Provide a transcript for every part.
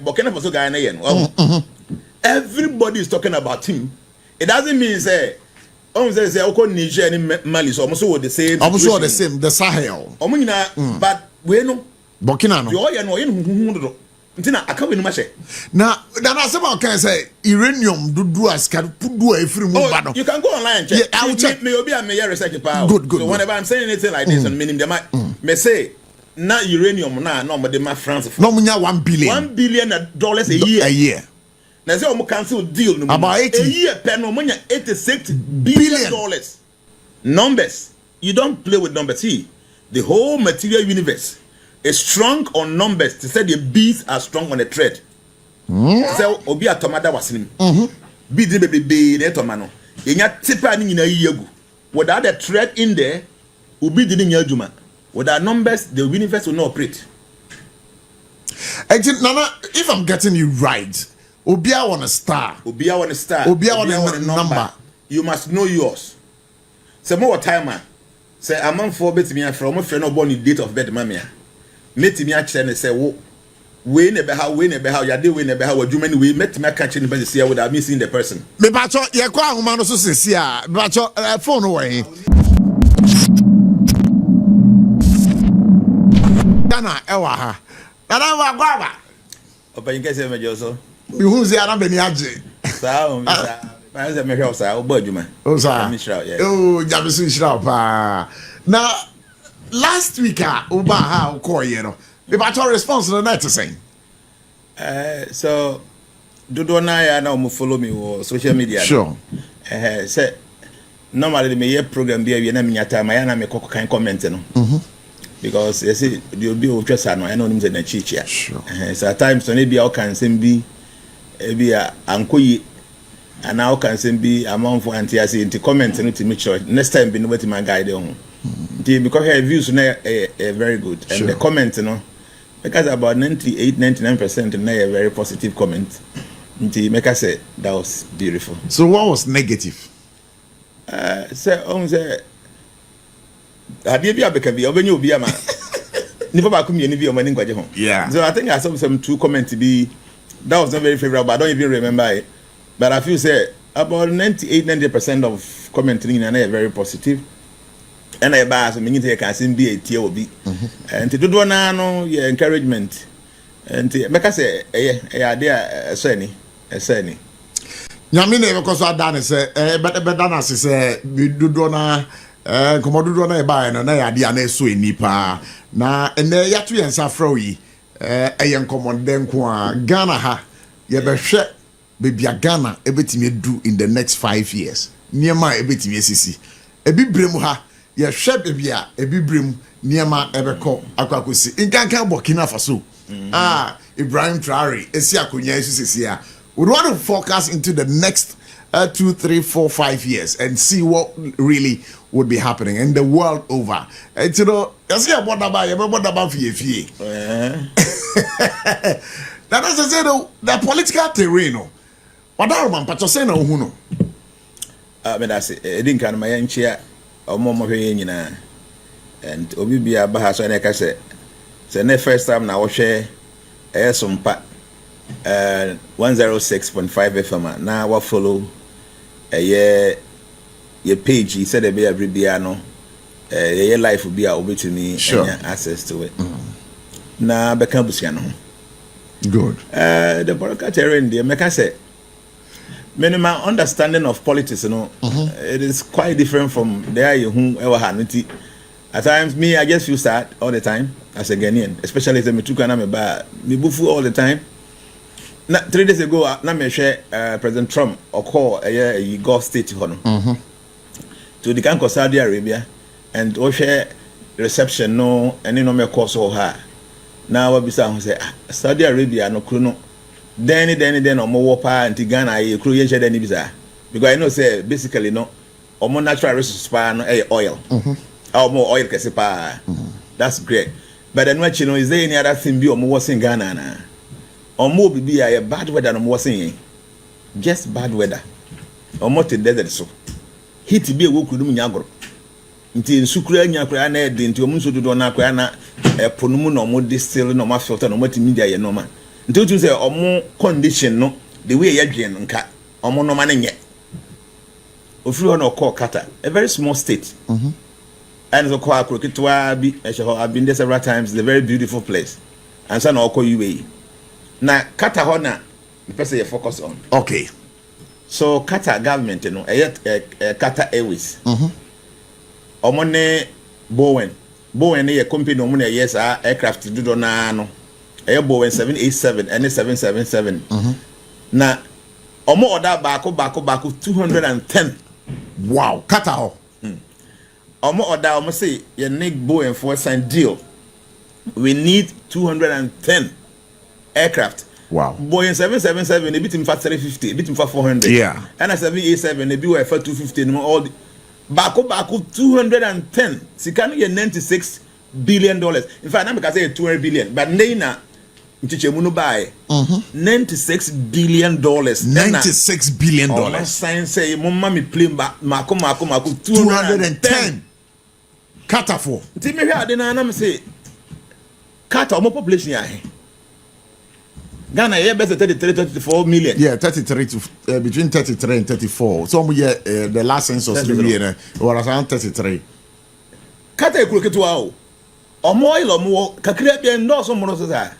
Burkina Faso guy na yen. Everybody is talking about him. It doesn't mean say say Oko Niger and Mali so almost the same. Almost the same, the Sahel. But we know Burkina no. You all know you Ntina akawe no mache. Na I say uranium do as can put do every move. You can go online and check. Yeah, I will check. Me obi am research power. Good. So whenever I'm saying anything like this and meaning them me say na uranium na no de ma France for. No munya $1 billion. $1 billion a year. Now say omo cancel deal no. About 80. A year per no munya $86 billion. Numbers. You don't play with numbers. See, the whole material universe is strong on numbers. To say the bees are strong on the thread. So obi atomada wasim. Be the baby the tomano. Yenya tipa ni nyina yegu. Without the thread in there, obi didn't yajuma. Without numbers, the universe will not operate. Nana, if I'm getting you right, Obia want a star. Obia want a star. Obia want a number. You must know yours. Say more time, man. Say among 4 bits me from a friend of born in date of birth, mamma. Met me actually say, "Wo, we never how you do we never how you many we met me catching the see without missing the person." Me bacho ye kwa huma no so sesia. Bacho phone away. Jnana ewa ha. Nana wa gwaba. Opa yinka se mejo so. Mi hu se ana beni age. Sa o mi sa. Ma se me hwe sa o bo adwuma. O sa. Mi shira yeah. Oh, jabisu shira pa. Na last week uba ha ukoye no. Me bacho response no na to say. So dodo na ya na o follow me on social media. Sure. Say normally me hear program be na me nyata ma ya na me kan comment no. Because you see the be of just no I know him say na chichia. Sure. So at times when be all can send be ankoyi and now can send be amount for anti as into comment no to make sure next time be no wetin my guide on. Because her views na very good and sure. The comment because about 98-99% na a very positive comment. Make us say that was beautiful. So what was negative? Say Ayebiafo be obenye obi ama nipa ba kum yeni bi o mani ngwaje ho. Yeah. So I think I saw some 2 comments be that was not very favorable, but I don't even remember it. But I feel say about 98-90% of commenting na very positive. And I buy so many things can see be a tier obi. And to do na no your encouragement. And make us say there say Nyame na because I done say better than as say we do na komodo na e ba na ya dia na so enipa na ene ya to yensa fro yi yen komode nko a Ghana ha ye be hwe bebia Ghana ebetimi do in the next 5 years niema ebetimi esisi ebibrem ha ye hwe bebia ebibrem niema ebeko akwakosi nkankan Burkina Faso IBRAHIM TRAORE esi akonya esisi a we want to focus into the next 2, 3, 4, 5 years and see what really would be happening in the world over. And you know, you see about fie. That is to say the political terrain. What are man pacho say na ohu no? Me that's it. Edin kan ma yanchia omo mo hwe nyina. And obi bia ba ha so na ka say the first time na wo hwe sompa 106.5 FM na wa follow your page. He said be every bia no your life will be able to me access to it. Na beka busia no. Good. The political terrain there make say minimum understanding of politics, you know, it is quite different from there you who ever had. At times me I just feel sad all the time as a Ghanaian, especially as me tukana me bufu all the time. 3 days ago, na me share President Trump or call a Gulf state to the Kanko Saudi Arabia and we share reception no and no me course or her. Now what bisa say Saudi Arabia no kruno. Then or more pa anti Ghana ye kru ye share any bisa. Because I know say basically no or more natural resources pa no oil. Or more oil kese pa. That's great. But then what you know is there any other thing be or more in Ghana na? Or more be a bad weather no more saying. Just bad weather. Or more to desert so. Heat be a woku dum nyagro. Nti nsukura nyakura na e de nti omunso dodo na akwa na ponumu no mo distill no ma filter no mati media ye no ma. Until you say omo condition no the way you dwen nka omo no mane nye. Ofri ho no call Qatar, a very small state. And so call Krokitwa bi I've been there several times. It's a very beautiful place. And so now call UAE. Now Qatar ho na the person you focus on. Okay. So Qatar government, you know, Qatar Airways. Omo ne Boeing ne company omo ne yes aircraft do na no. Boeing 787 and 777. Na omo order baako 210. Wow, Qatar ho. Omo order omo say ye need Boeing for sign deal. We need 210 aircraft. Wow. Boeing 777 a bit in for 350, a bit in for 400. Yeah. And a 787 a bit for 250 no all baako 210. Sikano ye 96 billion dollars. In fact, I'm because say 200 billion, but na nchichemu no buy. 96 billion dollars. 96 billion dollars. Sign say mama me plane ba mako 210. Qatar for. Nti me hwa de na say Qatar omo population ya he. Ghana yeah better 34 million. Yeah, 33 to between 33 and 34. So the last census year was around 33. Qatar e kuroketu o. Omo oil omo kakira bi endoso mo no so sa.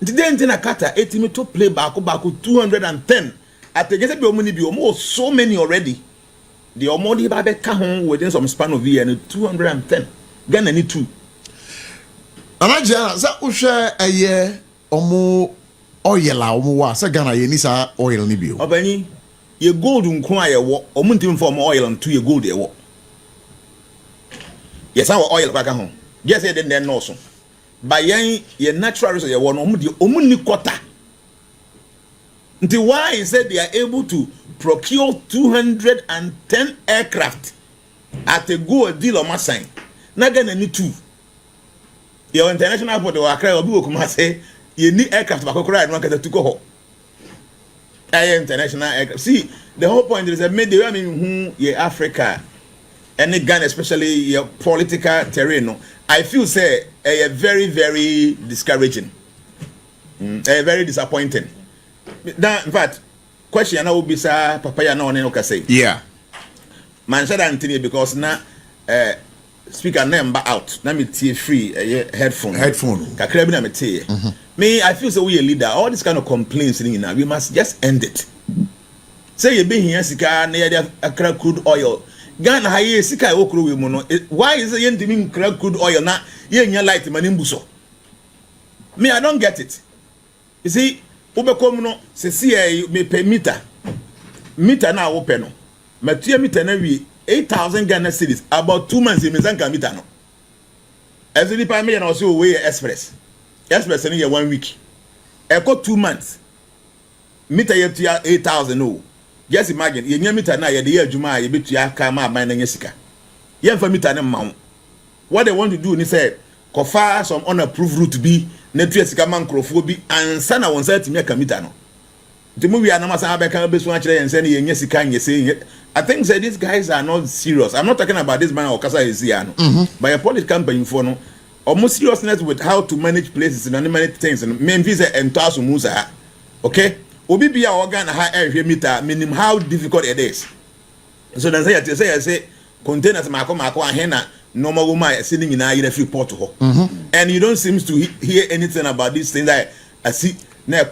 Nti den na Qatar etimi to play baako 210. Ategese bi omo ni bi omo so many already. The omo di ba be ka ho within some span of year 210. Ghana ni 2. Anaja za uhwe eye omo oil a omo wa se Ghana ye ni sa oil ni bi o. Obani ye gold nko a ye wo omo ntim for oil nto ye gold ye wo. Yes our oil ba ka ho. Yes ye den no so. By ye natural resource ye wo no omo ni quarter. Nti why is that they are able to procure 210 aircraft at a good deal on my sign. Na Ghana ni 2. Your international airport wa Accra obi wo kuma say you need aircraft ba kokora no kata tuko ho. International aircraft. See, the whole point is that made the who ye Africa and Ghana especially your political terrain no. I feel say a very very discouraging. Very disappointing. Now, in fact, question now will be sir papa ya na one ka say. Yeah. Man said Anthony because na speaker number out. Na me tie free headphone. Kakra bi na me tie. Me I feel so we a leader. All this kind of complaints now we must just end it. Say you be here sika na ya akra crude oil. Ghana ha ye sika e okro we mu no. Why is it you ntimi akra crude oil na ye nya light mani mbuso? Me I don't get it. You see ubekom no se see me per meter na wo pe no matua meter na wi 8,000 Ghana cedis about 2 months in mezanka meter no every pa me na so we express in 1 week e ko 2 months meter ye tua 8,000 no just imagine ye nya meter na ye de adwuma ye betua ka ma aban na nya sika ye fa meter na ma what they want to do ni say kofa some unapproved route bi na tua sika man krofo bi ansa na wonsa timi aka meter no ntimu wi anama sa abeka besu a kire yense na yenya sika nyese. I think say these guys are not serious. I'm not talking about this man or kasa is here no. But a political campaign for no almost seriousness with how to manage places and many things and main visa and tasu musa. Okay? Obi bia organ ha ehwe meter meaning how difficult it is. So then say containers mako ahena normal woman sitting in a free port ho. And you don't seem to hear anything about these things that I see na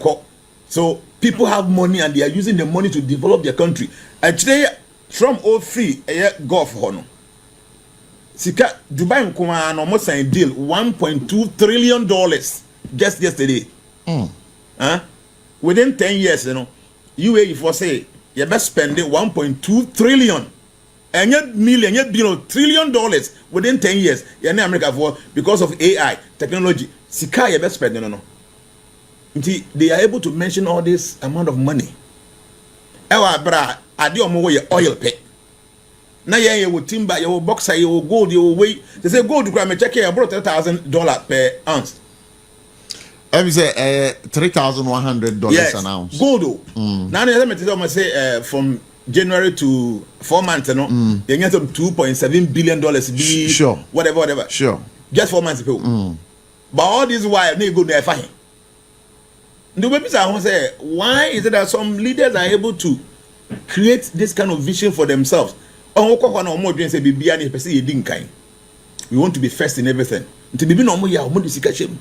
so people have money and they are using the money to develop their country. Actually from all free Gulf hono. Sika Dubai nkuma no almost sign deal $1.2 trillion just yesterday. Within 10 years, you know, UAE for say you best spend $1.2 trillion. And yet million, yet billion, $1 trillion within 10 years. You know America for because of AI technology. Sika you best spend no. They are able to mention all this amount of money. Ewa bra adi omo ye oil pe. Na ye wo timber, ye wo boxer, ye wo gold, ye wo weigh. They say gold gra me check here about $10,000 per ounce. I say $3,100 an ounce. Gold. Now they say from January to 4 months, you know, they get some $2.7 billion. Sure. Whatever. Sure. Just 4 months ago. But all this while, they go there fine. The way people say, why is it that some leaders are able to create this kind of vision for themselves? We want to be first in everything. To be no more, ya omo disika shem.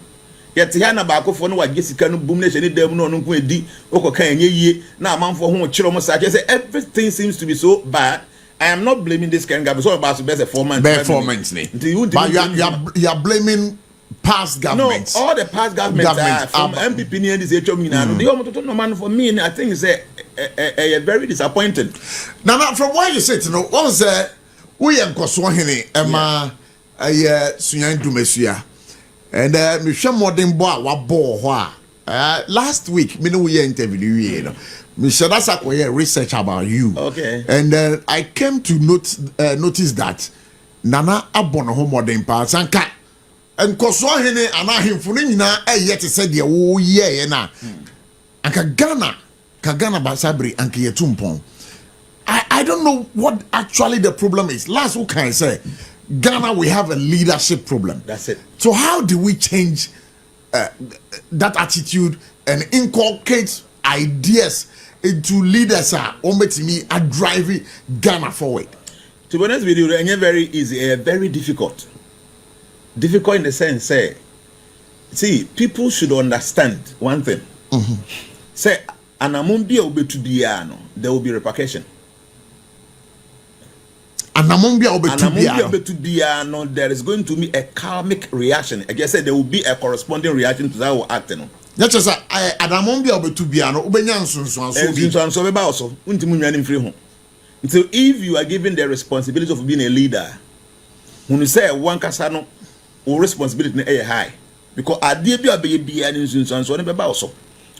Yet Hana Bako for no wa gesika no boom nation dem no nko edi okoka enye yie na amanfo ho chiro mo sa say everything seems to be so bad. I am not blaming this kind of guy. So about to be 4 months. Bare 4 months. But you are blaming past governments. No, all the past governments are from MPP and this HOM. The only man for me, I think, is a very disappointing. Now, from what you said, you know, what was we are Koswahini, Emma, Suyan Dumesia, and Michelle Modern Bois, what bore. Last week, me know we interviewed you. Michelle, that's a research about you. Okay. And I came to notice that Nana Abono Homo Modern Parts and Cat. And Koswahini and I him for yet said the oh yeah na and Kagana Basabri and Kiyetumpon. I don't know what actually the problem is. Last week I say Ghana we have a leadership problem. That's it. So how do we change that attitude and inculcate ideas into leaders are driving Ghana forward? To be honest with you, it's very easy, very difficult. Difficult in the sense, say, see, people should understand one thing. Say, anamumbia obetubiano, there will be repercussion. Anamumbia obetubiano, there is going to be a karmic reaction. I guess there will be a corresponding reaction to that will act. That's just anamumbia obetubiano, so if you are given the responsibility of being a leader, when you say one casano, or responsibility is high because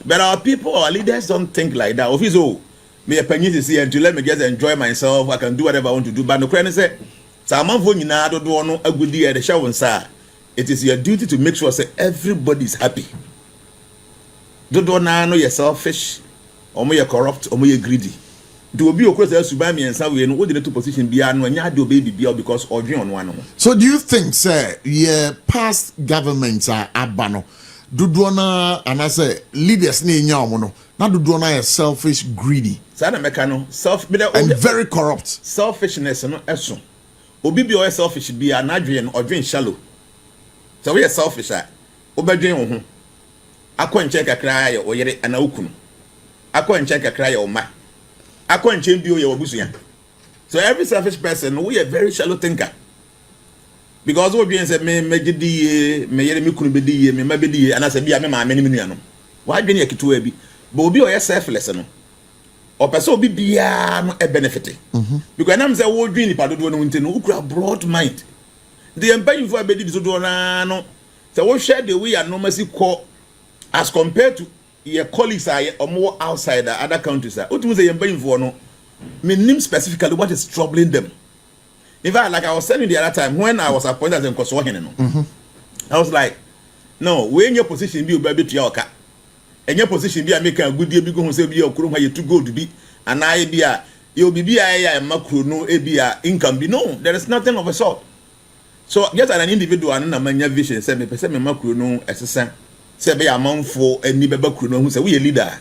but our people, our leaders don't think like that. Office me a penny to see and to let me just enjoy myself. I can do whatever I want to do. But no crane say, "Saman for you now don't know a good day at the show sir." It is your duty to make sure say everybody is happy. Don't know you're selfish, or you're corrupt, or you're greedy. Do be of course buy me and say we no the position be no nya do baby because ordering on one. So do you think sir past governments are abano dudona and I say leaders ni nya omo na dudona is selfish, greedy sana mekano and very corrupt? Selfishness no eso obi bi o selfish be anadwe no odwen shallow. So we are selfish obadwen wo ho akwanche kakra ya oyere ana okunu akwanche kakra ya oma. So every selfish person, we are very shallow thinker. Because we say me and I said, why do you to be? But be or selfless no. Or person be a benefit. Because I'm saying we dream part of no broad mind. The empire for be so no. So we share the way and normally call as compared to your colleagues are or more outside other countries. What was the employing for no? Meaning specifically what is troubling them. In fact, like I was telling the other time when I was appointed as a Koswahini, I was like, no, we in your position be baby to your car. In your position be a make a good deal because say be your crew where you too good to be, and I be a you'll be a macro no a income be no. There is nothing of a sort. So just an individual and a man vision say me person me macro no assistant. Say be a man for any beba kuno who say we a leader.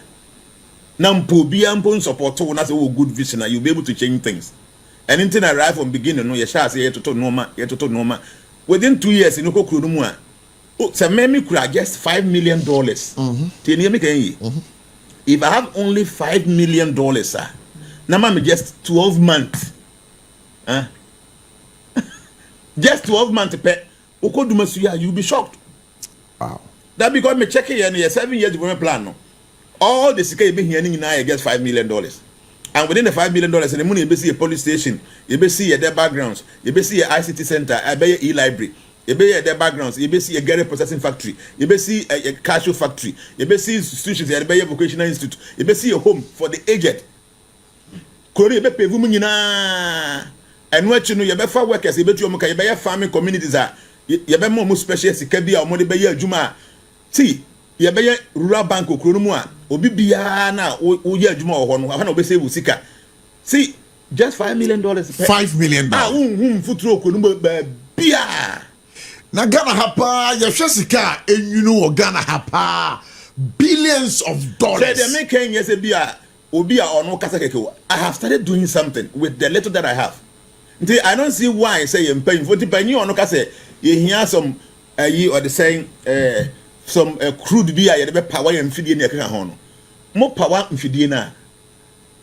Nampo be ample support to say we good vision and you'll be able to change things. Anything arrive from beginning no you shall say to normal. Within 2 years in Oko Kuno mua. Say me could just $5 million. If I have only $5 million, sir, now me just 12 months. Just 12 months pay. Oko Dumasuya, you'll be shocked. Wow. That because me check here 7 years development plan no. All the sika you be hearing now you get $5 million. And within the $5 million the money you be see a police station, you be see their backgrounds, you be see a ICT center, I be e-library, you be their backgrounds, you be see a Gary processing factory, you be see a cashew factory, you be see institutions, you be a vocational institute, you be see a home for the aged. Kori be pay women na and what you know you be for workers, you be to you be farming communities are you be more specialist sika bia o mo de be adwuma. See, you be rural bank okro mu a obi bia na wo ye adwuma wo ho no na obi save sika. See, just $5 million. $5 million. Futuro okro bia. Na Ghana hapa ya sika enyunu wo Ghana hapa billions of dollars. So they make yes Obia or no Kasakeko. I have started doing something with the little that I have. I don't see why I say I'm paying for the penny or no Kase. You hear some ye or the saying some crude beer you power and feed in your hono. More power in Fidina.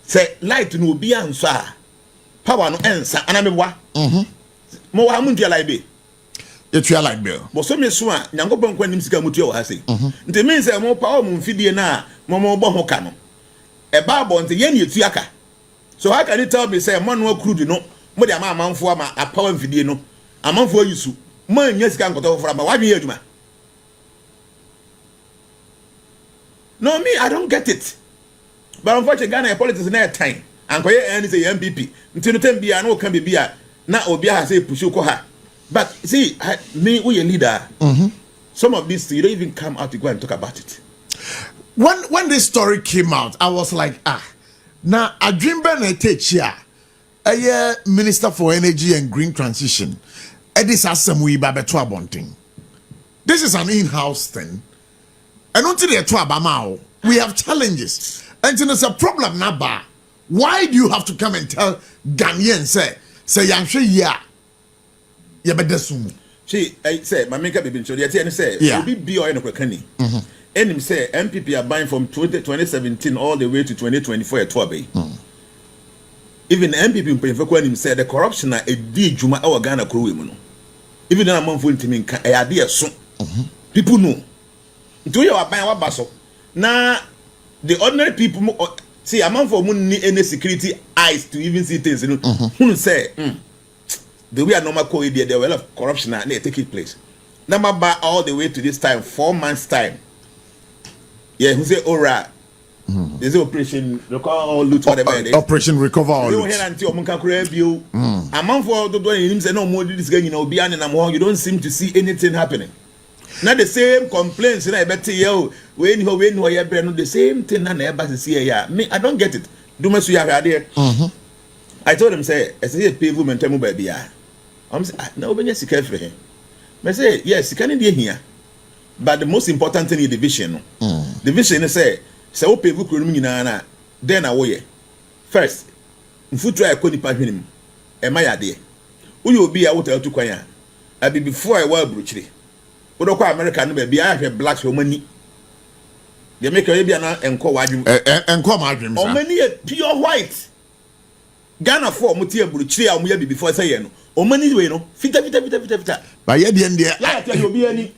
Say light no be answer. Power no answer. And I mean what? More Hamundia like be. It's your like bill. But so Miss Swan, Yango when him Sikamuto has it. The means a more power in Fidina, Momo Bohocano. A barber on the Yeni Tiaka. So how can you tell me, say, a man will crude, no, more than my man for a power in Fidino, a man for you, so, man, yes, can't go over my 1 year, man. No, me, I don't get it. But unfortunately, Ghana politics in that time. And Koya and is a MPP. Until the time be, I know can be a now Obia has a push her. But see, me, we a leader. Some of these, you don't even come out to go and talk about it. When this story came out, I was like, now I dream here, a Minister for Energy and Green Transition. This is This is an in-house thing. And until they are we have challenges. And there's a problem now. Why do you have to come and tell Ghanaians say you better soon? See, I say my makeup been show. Say be or any and him say MPP are buying from 2017 all the way to 2024 at Tobe. Even MPP in him said the corruption a di juma our Ghana crew. Even though I'm on full team a idea soon. People know. Do you buy our basso? Now the ordinary people see a man for any security eyes to even see things. Who say the way a normal code there will have corruption and they take it place. Number by all the way to this time, 4 months time. Yeah, who say alright? There's operation loot whatever it is. Operation recover all loot. A month for the doing say no more this guy, behind and you don't seem to see anything happening. Not the same complaints, and I bet you when you the same thing and everybody see ya. Me, I don't get it. Do my suya idea. I told him say, I say people tell me baby. I'm say no when you careful him. I say, yes, you can't be here. But the most important thing is the vision. The vision is say people could then away. First, if you try to put him, am I idea? Who you be out to Kwaya? I be before I were brutally. But American baby, I have blacks for money. They make a baby and call Wajim and call my dreams. Or many a pure white Ghana for Mutia Bruchia and we before saying, or money, you know, fita. By the end, you'll be any.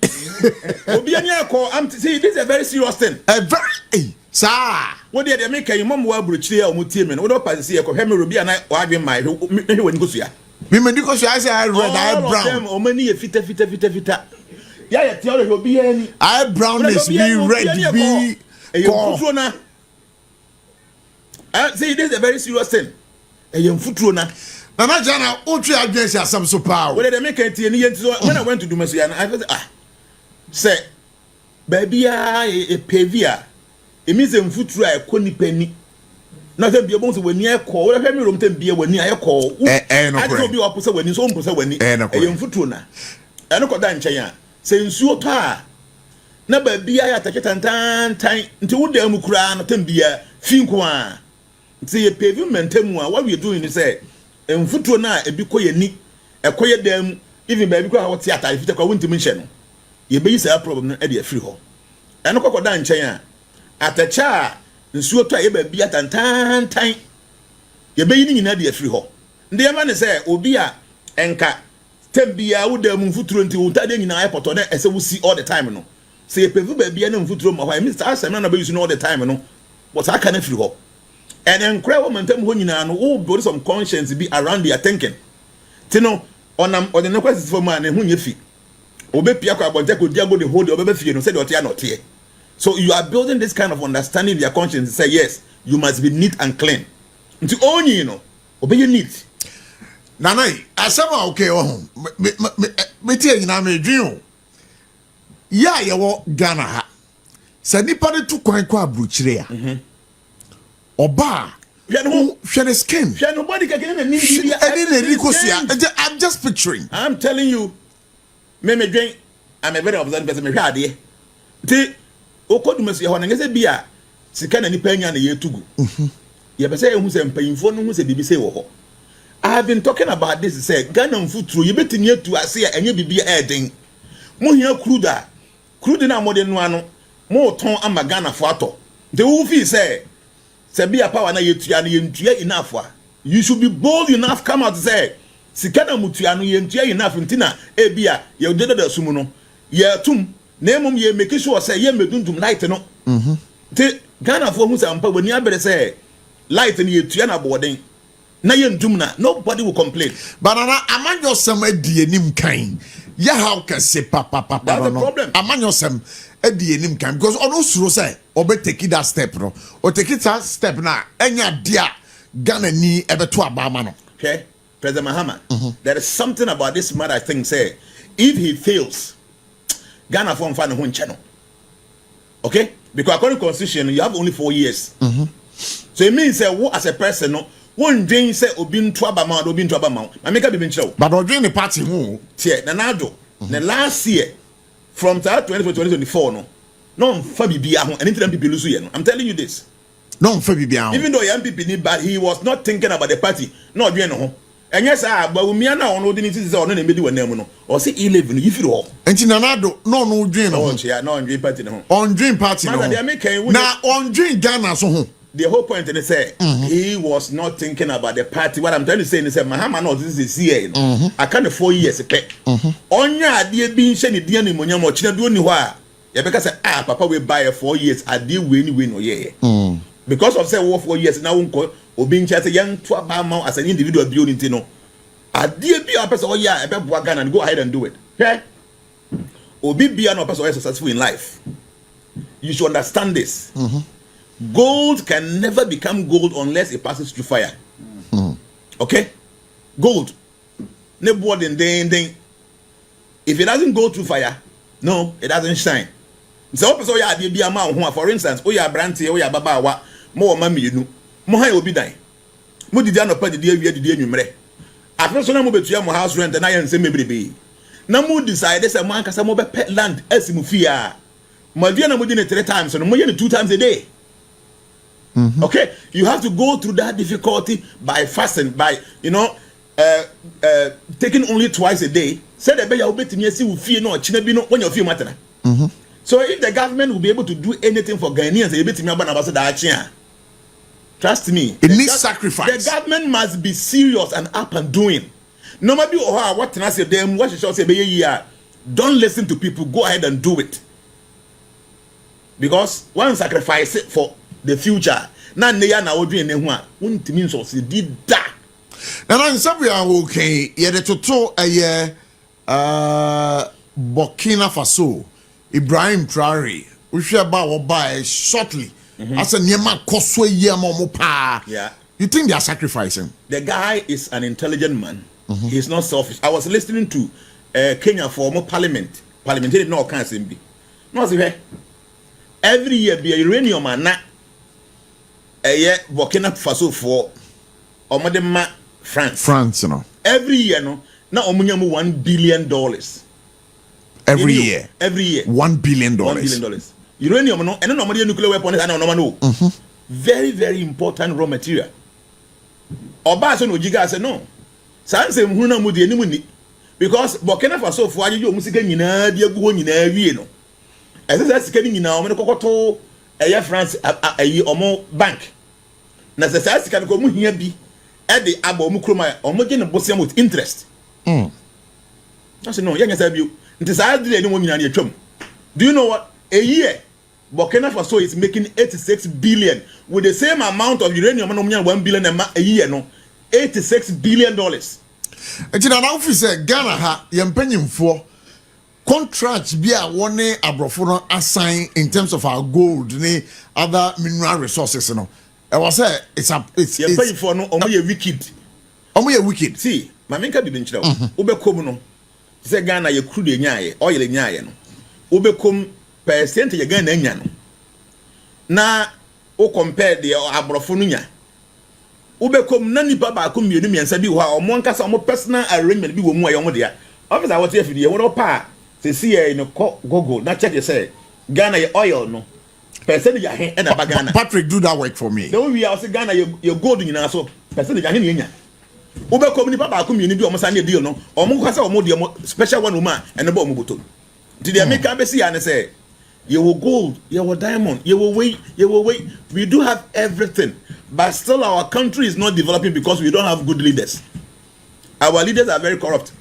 I'm to say this is a very serious thing. A very, sir. What did they make a mom were Bruchia or Mutim and what up I see a Kohemi Ruby and I Wajim my who goes here. Because I say I read brown or many a fita. Yeah, tell you be any. I brown is be red be. See, this is a very serious thing. A young futrona. Nana Jana, Ultra against some so power. What did they make it when I went to do Messiah? I was say, baby, a pavia. It means a futra, a conny penny. Nothing be able to when near call, whatever me room ten beer when near call. I told you opposite when his own person when a young futrona. I don't got that in China. Saying so pa. Na baby, I attack it and time until the Mukra, nothing be a finqua. See a pavement, temua, what we doing is say. And Futuna, a big quiet ni, a quiet them, even baby, what theatre if you went to mention. You base a problem at the free hall. And a crocodile in China. At a cha, and so try a be at and time. You're bathing in a free hall. The man say, Obia, and cat, Tembia, would them Futu until Tading in airport on it as we see all the time. No, say a pevu baby and Futu, or I missed us and none of you all the time. No, what's I can free hall. And then cry woman tell when you know body some conscience be around their thinking. Tino on the request for man and who you feel. Obe Piaka about Jaco Diago the whole of the said what you are not here. So you are building this kind of understanding their conscience to say yes, you must be neat and clean. To own you know, obey you neat. Nana, I somehow okay home. Me tell you now me dream. Yeah, you walk Ghana ha. Said nipade tu kwa bruchirea. Oba, she skin. Nobody can get any. I'm just picturing. I'm telling you, me drink. I'm a very observant person. Me okodumesi ho na ngese bia sika na nipa nya na yetugu ye be say ehu se mpanyimfo no hu se bibi say wo ho. I have been talking about this say Ghana mfuturo ye betimi atu ase a enye bibi eden mo hia crude na mo de no ano mo ton ama Ghana fo ato de wo fi say bia power na yetua na yentua enough a you should be bold enough come out say sika na mutua no yentua enough ntina e bia ye de da sumu no ye tum na emom ye make sure say ye medundum light no te Ghana for hu say ampa wani abere say light na yetua na boarding na ye ndum na nobody will complain but amanyo sem adi enim kan ya how can say papa that's no the problem amanyo sem adi enim kan because ono suro say obe take that step no or take it that step na enya dia Ghana ni ebeto abama no. Okay, President Mahama, there is something about this man I think say if he fails Ghana form find one channel. Okay, because according to constitution you have only 4 years. So it means say as a person no one dream say obi nto abama I make a be nchiro but odwin the party who tie na nado the last year from 2024 no mfa bibia ho anything people lose here no I'm telling you this no mfa bibia even though MPP ni but he was not thinking about the party no odwin no ho enye sa agbaumia na ono odini tisi ono na medi wanam no o se 11 yifiri ho enti na nado no odwin no ho chia no odwin party no ho odwin party no na odwin Ghana so ho. The whole point in it say he was not thinking about the party. What I'm trying to say is that Mahama no this is here. You know? I can't 4 years pe. Onya adie bi nche ni dia ni monya mo china bi oni ho a. Ya beka say papa we buy 4 years adie we no ye. Because of say 4 years now unko obi nche say yan to abama as an individual bi oni no. Adie bi a person oya e be boa Ghana and go ahead and do it. Okay? Obi bia no person successful in life. You should understand this. Gold can never become gold unless it passes through fire. Okay? Gold. If it doesn't go through fire, no, it doesn't shine. So, for instance, Oya Branty, Oya Babawa, more mammy, you know, Mohay will be dying. Mudiano Paddy, dear, numere. After so much to your house rent, and I am say maybe. Namu decided some man can some pet land as Mufia. Madiana Mudine 3 times, and Moyana 2 times a day. Okay, you have to go through that difficulty by fasting, by taking only twice a day. Say the better obey me see fear no chinabino when you feel matter. So if the government will be able to do anything for Ghanaians, they be me about that. Trust me, it needs sacrifice. The government must be serious and up and doing. No matter what can I say them, what should say be don't listen to people, go ahead and do it. Because one sacrifice it for the future na neya na odwen ne ho a wontimi nso se di da na na nsabu ya okay ye de toto Burkina Faso Ibrahim Traore uhwe ba wo ba shortly as a niema koso ye mo pa. Yeah, you think they are sacrificing? The guy is an intelligent man. He's not selfish. I was listening to Kenya former parliamentary no kan sembi no say every year be uranium na Burkina Faso for Omadema France no every year no na omunyamu $1 billion every year $1 billion $1 billion uranium no and no nuclear weapons and no very very important raw material oba so no giga say no sanse mhuna mu de animu ni because Burkina Faso for ajeje omusika nyina bi agu ho nyina wie no ese sika ni nyina o me kokoto France omo bank na se sika ko mu hia bi e de aba omu kroma omo je ne bosiam with interest I say no yanya sa bi nti sa adire ni mo nyina na atwam. Do you know what a year Burkina Faso is making 86 billion with the same amount of uranium no nyana $1 billion a year no $86 billion. Enti na now fi say Ghana ha yempanyimfo contracts be a one abrofo no assign in terms of our gold ni other mineral resources no I was say it's pay for no omo ye wicked see my menka bi nchira obekom no say Ghana ye crude nyaaye oil nyaaye no obekom percent ye Ghana nya no na o compare the abrofo no nya obekom na nipa ba ko mienu miensa bi ho a omo nkasa omo personal arrangement bi wo mu ayo mo dia officer what if ye wo pa se see in Google na check say Ghana your oil no. Percentage ahe and a Ghana. Patrick, do that work for me. The way we are say Ghana your gold in so percentage ahe nya. Obe community papa community bi omo deal no. Omo kwasa omo de special one woman and the omo boto. Did they make am see and say you will gold, you will diamond, you will wait. We do have everything, but still our country is not developing because we don't have good leaders. Our leaders are very corrupt.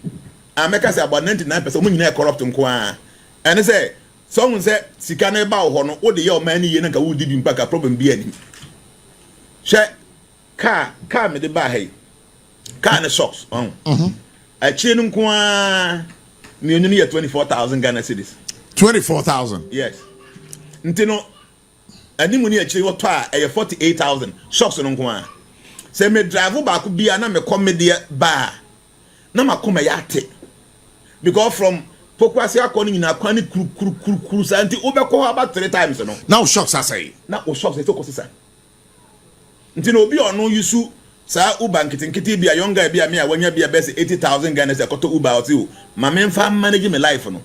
America say about 99% we are corrupt nkwa. And they say someone say sika na ba ho no wo de your man ye na ka wo didi mpaka problem bi ani. She car me de ba hey. Car na shocks. A chain nkwa me only 24,000 Ghana cedis. 24,000. Yes. Ntino animu ni actually what a 48,000 shocks no nko. Say me drive back bia na me comedy bar. Na makoma yate. Because from Pokwasi akoni na kwani kuru santi obekọ about 3 times no. Now shocks I say. Na o shocks e to kosisa. Ntino obi ono yusu sa uba nkiti bia younger bia me awanya bia best 80,000 Ghana se koto uba oti o. Ma me mfa manage my life no.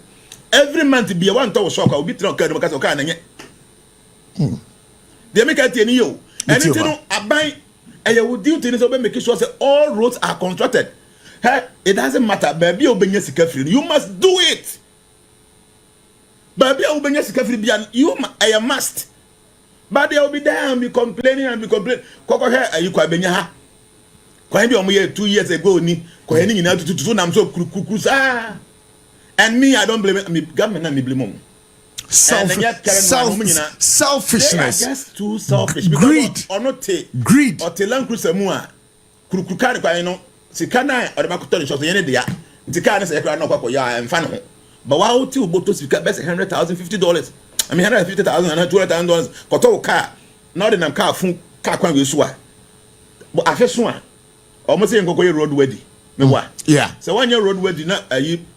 Every month be one to shock will be tron card because o kan nye. They make it any yo. And you know aban e will deal to so make sure say all roads are constructed. Hey, it doesn't matter baby obenya sika free. You must do it. Baby obenya sika free bia you I must. But they will be there and be complaining. Koko here you kwa benya ha. Kwa bi omo ye 2 years ago ni kwa ni nyina tutu na mso kurukuku sa. And me, I don't blame it. Me government and me blame them. Selfishness. They are just too selfish. Greed. Or not take. Greed. Or take land cruiser mua. Kurukukari kwa ino. Sikana or the makuto shots yene dia. Sikana se ekra no kwa ya and fan. But why would you boto sika best $100,000, $50? I mean $150,000 and $200,000. Koto car. Not in a car fun car kwa wesua. But afesua. Almost say ngoko road ready. Me wa. Yeah. So when your road ready na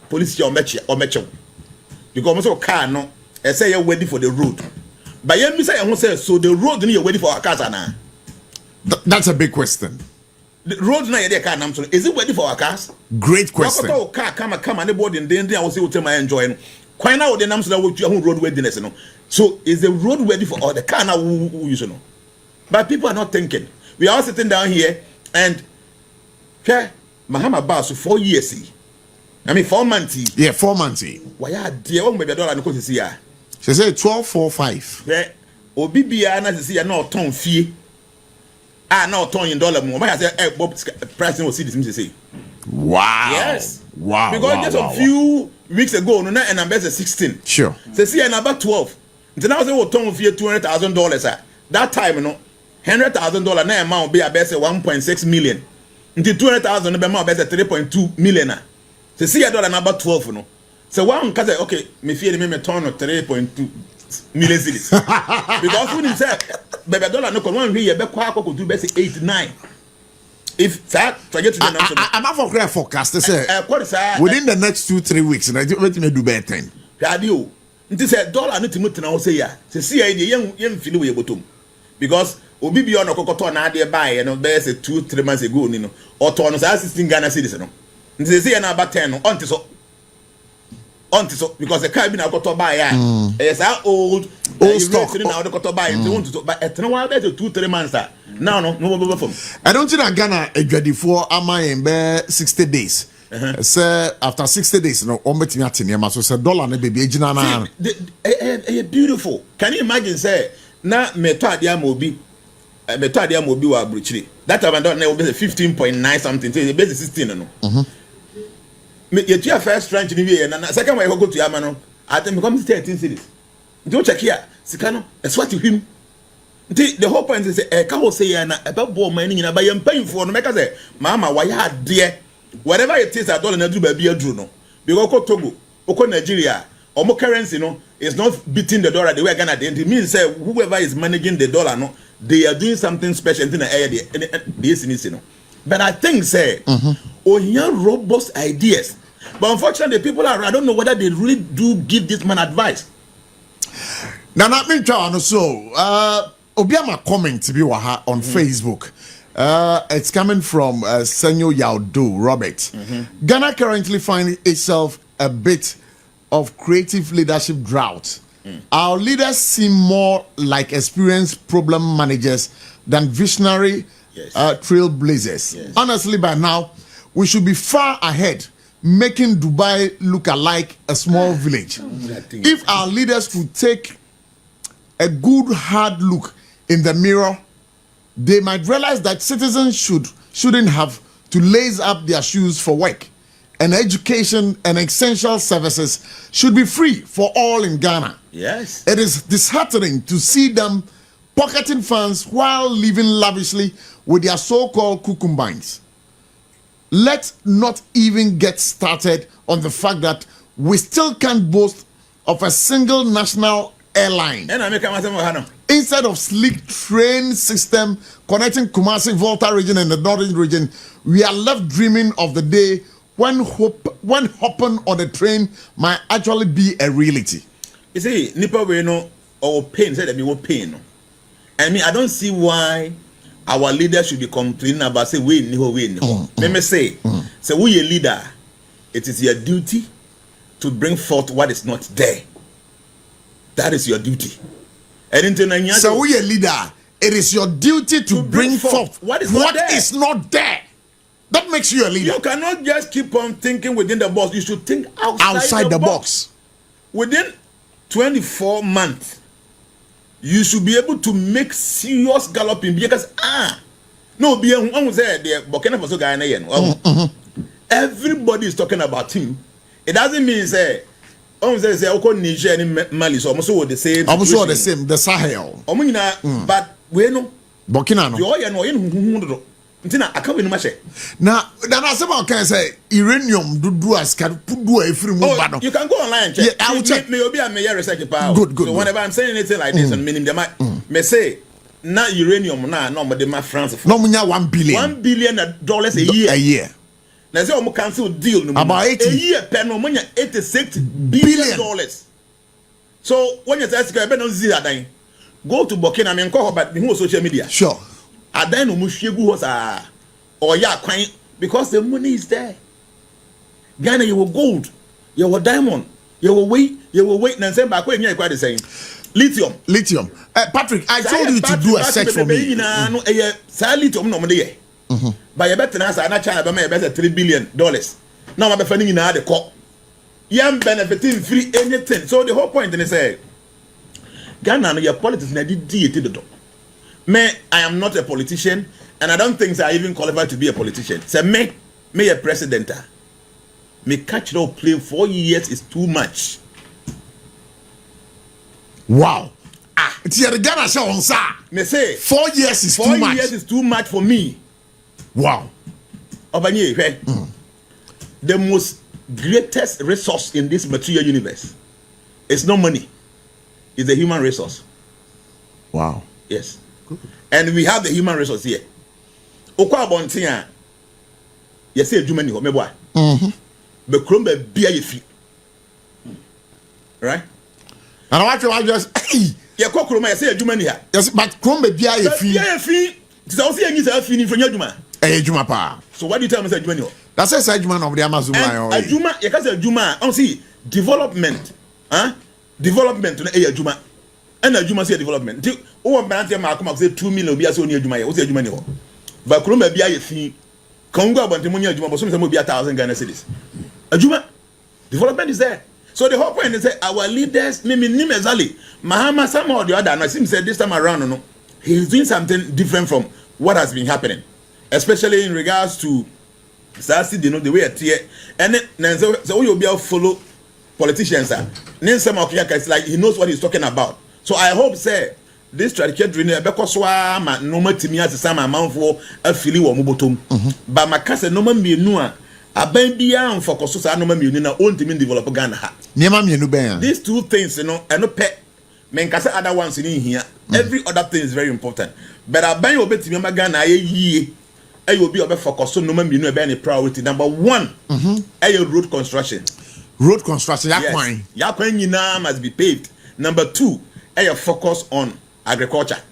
police or match because almost car no I say you're ready for the road but you say so the road you're ready for our cars now. That's a big question. The road now your car now is it ready for our cars? Great question. Car come and the board and then I will say what I enjoy quite now the names that your road readiness no so is the road ready for all the car now who use no but people are not thinking. We are all sitting down here and okay Mahama Basu 4 years. I mean 4 months. Yeah, 4 months. Why are dear one maybe $1 no cost see ya. She said 12.45. Yeah. Obi bia na see ya no ton fie. Ah no ton in dollar more. Why say Bob pricing will see this me say. Wow. Yes. Wow. Because just a few weeks ago no na and I'm 16. Sure. Say see number 12. Then now say what ton fie $200,000 that time no $100,000 na amount be about 1.6 million. Until 200,000 be amount be 3.2 million. So see a dollar number 12 no. So one cause okay, me fear me turn 3.2 million cedis. Because when you say baby dollar no one here be kwa ko do be 8-9. If that forget to I'm not for forecast to say within the next 2-3 weeks and I do let me do better 10. Radio. Nti say dollar no timuti na wo say ya. Se see ya yen feel we bottom. Because obi bi on okokoto na ade buy no be say 2-3 months ago ni no. Or turn 16 Ghana cedis no. They say na about 10 until so because the car be na got to buy it's our old stock now the got to buy it want to but at no about 2-3 months now no from I don't think Ghana a for am I in 60 days say after 60 days no on betimi atene so say dollar na baby Jnana beautiful. Can you imagine say na meto ade amobi wa bruchiri that time don na 15.9 something say base 16 no me your first tranche ni we na second one go to yama no I think become 13 cities. Do check here sika no it's what him the whole point is say ka ho say na ebe bo man ni na ba yam payfo no make say mama why had there whatever it is that dollar na do ba bi aduru no because ko Togo ko Nigeria omo currency no is not beating the dollar the way Ghana it means say whoever is managing the dollar no they are doing something special in the area the no but I think say onya robust ideas. But unfortunately, the people are, I don't know whether they really do give this man advice. Now, not me, John. So, Obiama comment to be on Facebook. It's coming from Senyo Yaudu, Robert. Ghana currently finds itself a bit of creative leadership drought Our leaders seem more like experienced problem managers than visionary trailblazers. Yes. Honestly, by now, we should be far ahead, making Dubai look like a small village. If our leaders could take a good hard look in the mirror, they might realize that citizens shouldn't have to lace up their shoes for work, and education and essential services should be free for all in Ghana. Yes. It is disheartening to see them pocketing funds while living lavishly with their so-called cucumbines. Let's not even get started on the fact that we still can't boast of a single national airline. Instead of sleek train system connecting Kumasi, Volta region and the northern region, we are left dreaming of the day when hopping on a train might actually be a reality. You see, Nipa we know or pain said that we will pain. I mean, I don't see why our leaders should be complaining about say we know. Let me say we a leader, it is your duty to bring forth what is not there. That is your duty. So we a leader, it is your duty to bring forth what is not there. That makes you a leader. You cannot just keep on thinking within the box. You should think outside the box. Within 24 months, you should be able to make serious galloping because everybody is talking about him. It doesn't mean say Niger and Mali so almost the same. Almost the same. The Sahel. But we know Burkina. Now, I say uranium do as can do a free move. You can go online and check. Yeah, I will check. Research power. Good. So whenever I'm saying anything like this, and meaning they might may say now uranium no, but they might France. No, $1 billion. $1 billion a year. A year. Now say we cancel deal about 80 a year. Per no money $86 billion. So when you say I better not see that go to Burkina. I mean, call but who social media. Sure. Adan no mushegu was or kwan because the money is there. Ghana, you will gold, you will diamond, you will wait and say back when you're quite the same. Lithium. Patrick, I told you to do a search for me. Lithium no money. But you better answer na China be better $3 billion. Now I'm finding in the court. Yam benefiting free anything. So the whole point is say Ghana your politics na did the I am not a politician, and I don't think I even qualified to be a politician. So me a president. Me catch no play 4 years is too much. Wow. It's the Ghana show on sir. Me say 4 years is too much. 4 years is too much for me. Wow. Obanye, the most greatest resource in this material universe is not money. It's the human resource. Wow. Yes. And we have the human resource here. Okwa bontia. You say Germany ho meboa. But Chrome be a free. Right? And I just yeah, Chrome I say Germany here. Yes, but Chrome be a free. Be a free. So say you say free from Juma. Juma pa. So what do you tell me say Germany ho? That's a Juma of the Amazon. Juma, you can say Juma. On see development. Development to Juma. And a Juma say development. Oh, man, I say 2 million be as only a Juma. What's a Juma? But Chrome be a fee. Congo about the money of Juma, but some will be 1,000 Ghana cedis. A Juma development is there. So the whole point is that our leaders, Nimezali, Mahama, somehow or the other, and I seem said this time around, no, he's doing something different from what has been happening, especially in regards to the way it's here. And then so you'll be able to follow politicians. Then some of it's like he knows what he's talking about. So I hope, say, this strategic dream because no more to me as some amount for a feeling or mubotum. But my cousin no man be nua. A baby am for Kosusa no man na own team develop Ghana. These two things, you know, and no pet men kasa other ones in here. Every other thing is very important. But I buy your bet to me Ghana a year. I will be over focus so no man be no be any priority. Number one, road construction. Road construction, Yakwan must be paved. Number two, focus on agriculture.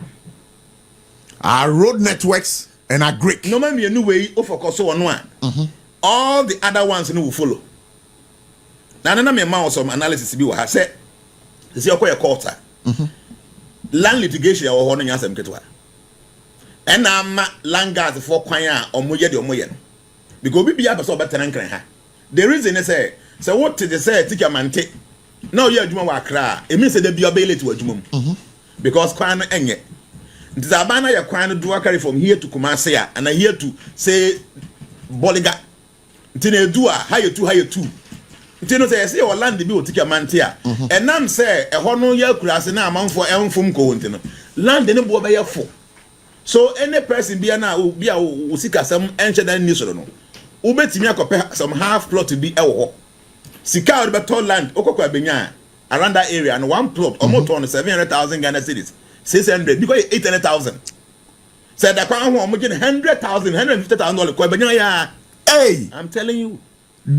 Our road networks and agric. No man be a new way of focus on one. All the other ones will follow. Now, me mouse some analysis be what I said. see your quarter. Land litigation or honor yasem ketwa. And I'm land guards for kwanya or moye de moyen. Because we be able to better than ha. The reason is say, so what did they say? Take your man take. Now you're Juma Wakra. It means that they be ability to a Jumum. Because kwana enye. Zabana ya kwana do carry from here to Kumasi and I here to say Boliga. Tine dua higher two. Tino say say or land be take your man tia. And nam say a hono ya kurase na man for enfum ko ntino. Land ne bo be ya fo. So any person be na be a usika some ancient and news no. Ubetimi akope some half plot to be ewo. Sika or better land okokwa benya around that area and one plot almost on 700,000 Ghana cedis. 600 because 800,000. Said that one who making 100,000, $150,000 kwa benya ya. Hey, I'm telling you.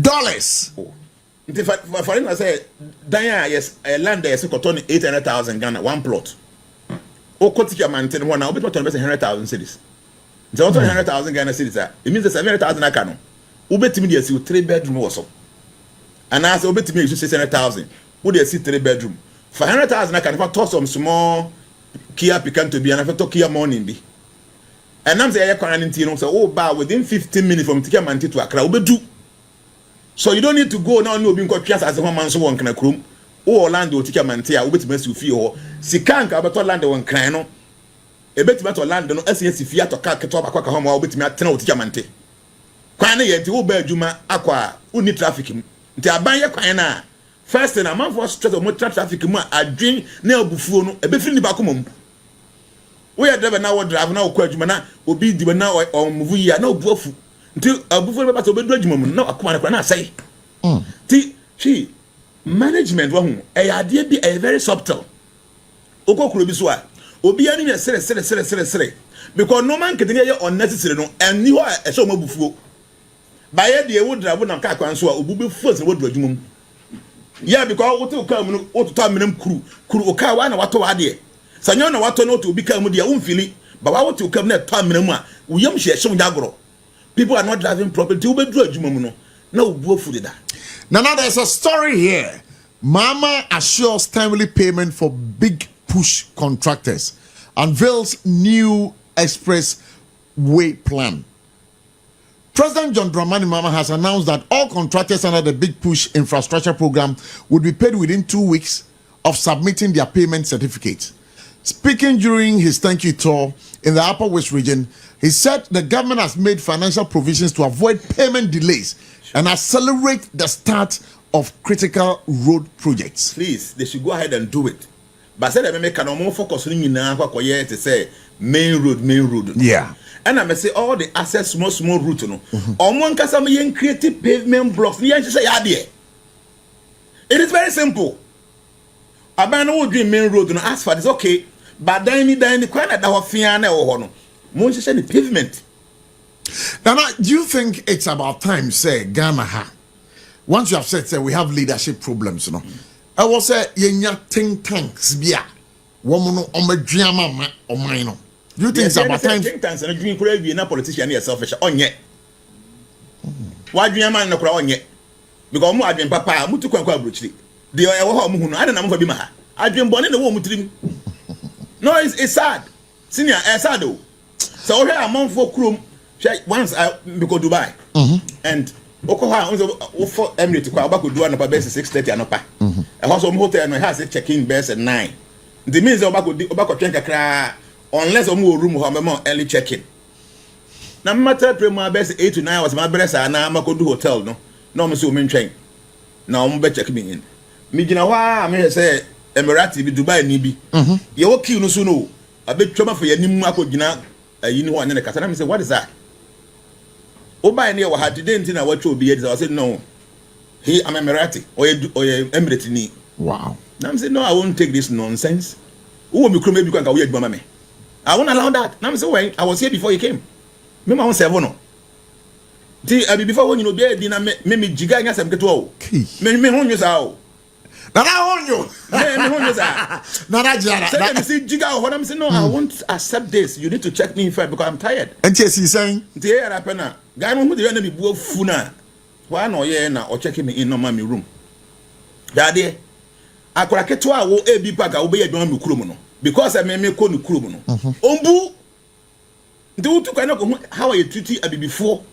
Dollars. Oh. For instance, I say Danya yes a land there is 800,000 Ghana one plot. O kotika maintain one now, but 100,000 cedis. It's also 100,000 Ghana cedis. It means the 700,000 akano. Ubetimi dey see 3-bedroom also. And as ubetimi is 600,000. Who dey see 3-bedroom. For 100,000 I can toss some small Kia Picanto be and I talk Kia morning be. And I'm saying quarantine so oh ba within 15 minutes from Tika Manti to Accra ubedu. So you don't need to go now no being called Pias as a woman so one can crum. Oh Orlando Tika Mantia ubet you feel Sikanka about Orlando one crano. A bit about Orlando no SES Fiat to car ketop aqua home or bit me at Tika Mante. Kwana yet to obey Juma aqua uni trafficking. Tabaya Kwana. First thing, a man for stress of motor traffic, I drink near Buffon, a bit in the back. We are driven now, drive now, Quajumana, will be the now or movie, no buff. Until a buffalo about to be judgment, no, I say. She management, a idea be a very subtle. Oko Kurubiswa, Obiani, say, because no man can hear unnecessary, and you are a show buffalo. By a dear would drive on a car and so will be first wood judgment. Yeah, because what to come, what to tell me, crew, Okawana, what to add. Sanyona, what to know to become with their own feeling, but what to come there, time minima, we young share some Yagro. People are not driving properly to be judgment. No, go for that. Now, there's a story here. Mahama assures timely payment for big push contractors, unveils new expressway plan. President John Dramani Mahama has announced that all contractors under the Big Push infrastructure program would be paid within 2 weeks of submitting their payment certificates. Speaking during his thank you tour in the Upper West region, he said the government has made financial provisions to avoid payment delays and accelerate the start of critical road projects. Please, they should go ahead and do it. But said that make an more focus on you to say main road. Yeah. And I may say all the access small route no. On one case I'm creative pavement blocks. It is very simple. I will dream main road no asphalt is okay, but then the kind of that fiana or no. Most the pavement. Now, do you think it's about time, say Ghana? Once you have said, say we have leadership problems, you know. I will say yenya think tanks bia. Woman on my drama or mine. Do you think it's about time? Think tanks and a dream could be a politician here selfish on yet. Why do you man no crown yet? Because more I dream papa, Mutu Quabuchi. The Oyaho, I don't know for Bimaha. I dream born in the womb with him. No, it's sad. Senior, sad though. So here I'm on for Chrome. Once I go Dubai and Okoha for Emirates to Kwaba could do an upper base 6:30 and upper. A house of hotel and has a check-in base at 9. The means of Obako Trenka cry unless a more room or more early check-in. Now, matter my best 8 to 9 was my best, and now I'm going to hotel. No, Monsieur Min train. Now I'm better check me in. Mijinawa, I may say Emirati be Dubai Nibi. You okay, no sooner. A bit trouble for your Nimako Gina. You know, and then the Catalan said, what is that? Oba near what had today in what you be. I said, no. He, I'm Emirati or Emirati ni. Wow. Now I'm saying, no, I won't take this nonsense. Who will be crummy because I weird mamma. I won't allow that. Now I'm saying, I was here before you came. Remember, I was 7. Before when you know, there, me jiga gas and get all. Me hon you sao. Now I own you. Me hon you sao. Now I just. Let me see jiga. What I'm saying, no, I won't accept this. You need to check me first because I'm tired. And yes, he's saying. Dear Rapena, guy who the enemy will funa. Why no, yeah, now or checking me in no mommy room. Daddy, akora ketewa wo ebi pa ga wo be yadwuma me kurom no because I me ko no kurom no ombu nti wutu kwa na ko how you treat abibifo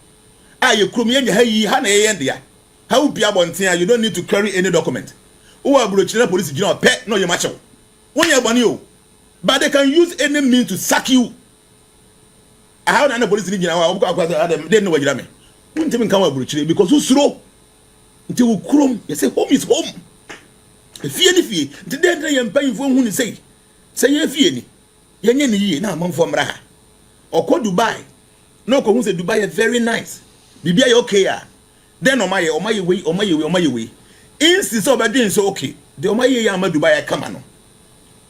ye kurom ye ha yi ha na ye ndia how bia bonten you don't need to carry any document who are brochina police gina pe no you match when you boni o but they can use any means to sack you how na police gina wa dem dey no wajira me wunti me kan wa brochina because who suro nti wo kurom you say home is home fie ni fie nti dey yem panfo hu ni say ye fie ni ye nye ni yi na amanfo mra ha okọ Dubai no ko hu say Dubai is very nice bibia ye okay ah then omaye we insist obedin so okay the omaye ya ma Dubai kama no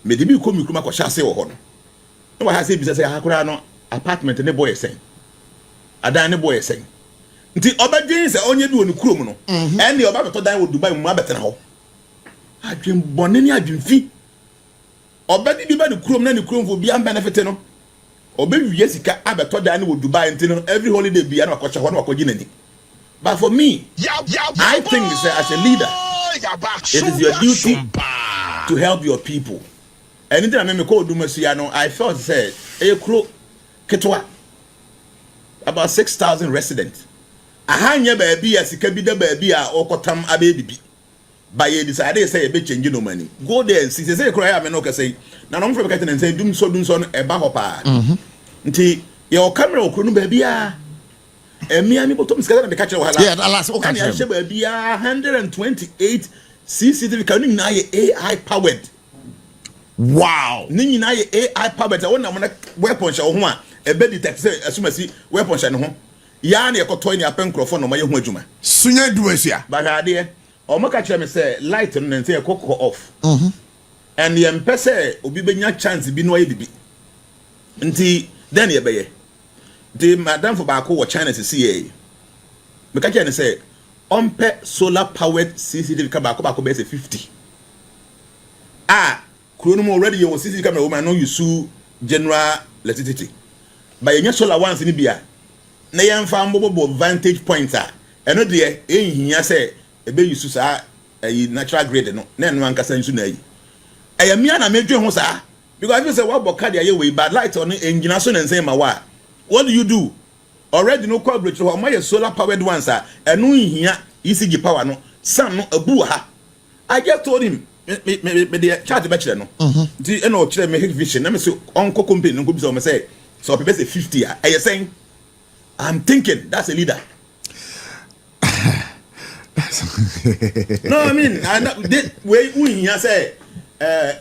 me de bi ko mi kuma ko hyase wo ho no no wa ha say bi say akura no apartment ne boy sen adan ne boy sen nti obedin say onye bi woni kurom no ene oba beto dan wo Dubai mu abetena ho adwen bone ni adwen fi obedi bi ba ne kurom na ne kurom fo bi am benefit no obewie sika abeto dan wo Dubai nti no every holiday bi na akọcha ho na akọji nani. But for me, I think as a leader, it is your duty to help your people. Anything I mean, I felt said, about 6,000 residents. I hang baby as a cabida baby or cotam a baby. By a decided say a bit changing no money. Go there and see, say, cry, I mean, say, now I'm from Captain and say, doom so a bahopa. Until your camera couldn't baby. Me and me bottom scatter the catcher. Yeah, last okay. I share be 128 CCTV can now AI powered. Wow. Nini na AI powered. I want weapon show one. A bed detect say as soon as see weapon show no. Ya na ekoto ni apen microphone no ma yehu adwuma. Sunya duasia. Ba hade o mo ka kire me say light no na say ekoko off. And the empese obi benya chance bi no aye bibi. Nti then ye beye. The madam for Bako China to see a Mekajan say on solar powered CCTV camera Bako base 50. Chronomo already your CCTV camera woman know you sue general electricity. But your solar ones in Libya. Nayan found mobile vantage points and no dear here say a baby you a natural grade no nan one can send you. I am Miana major hosa because you say what Bocadia way bad light on engine and say my wa. What do you do? Already no coverage for my solar powered ones and no here ECG power no some no a buha. I just told him me chat bachelor no. The no chere me vision. Let me say uncle company no go be say so people say 50. Are you saying I'm thinking that's a leader. No, I mean I know way we here say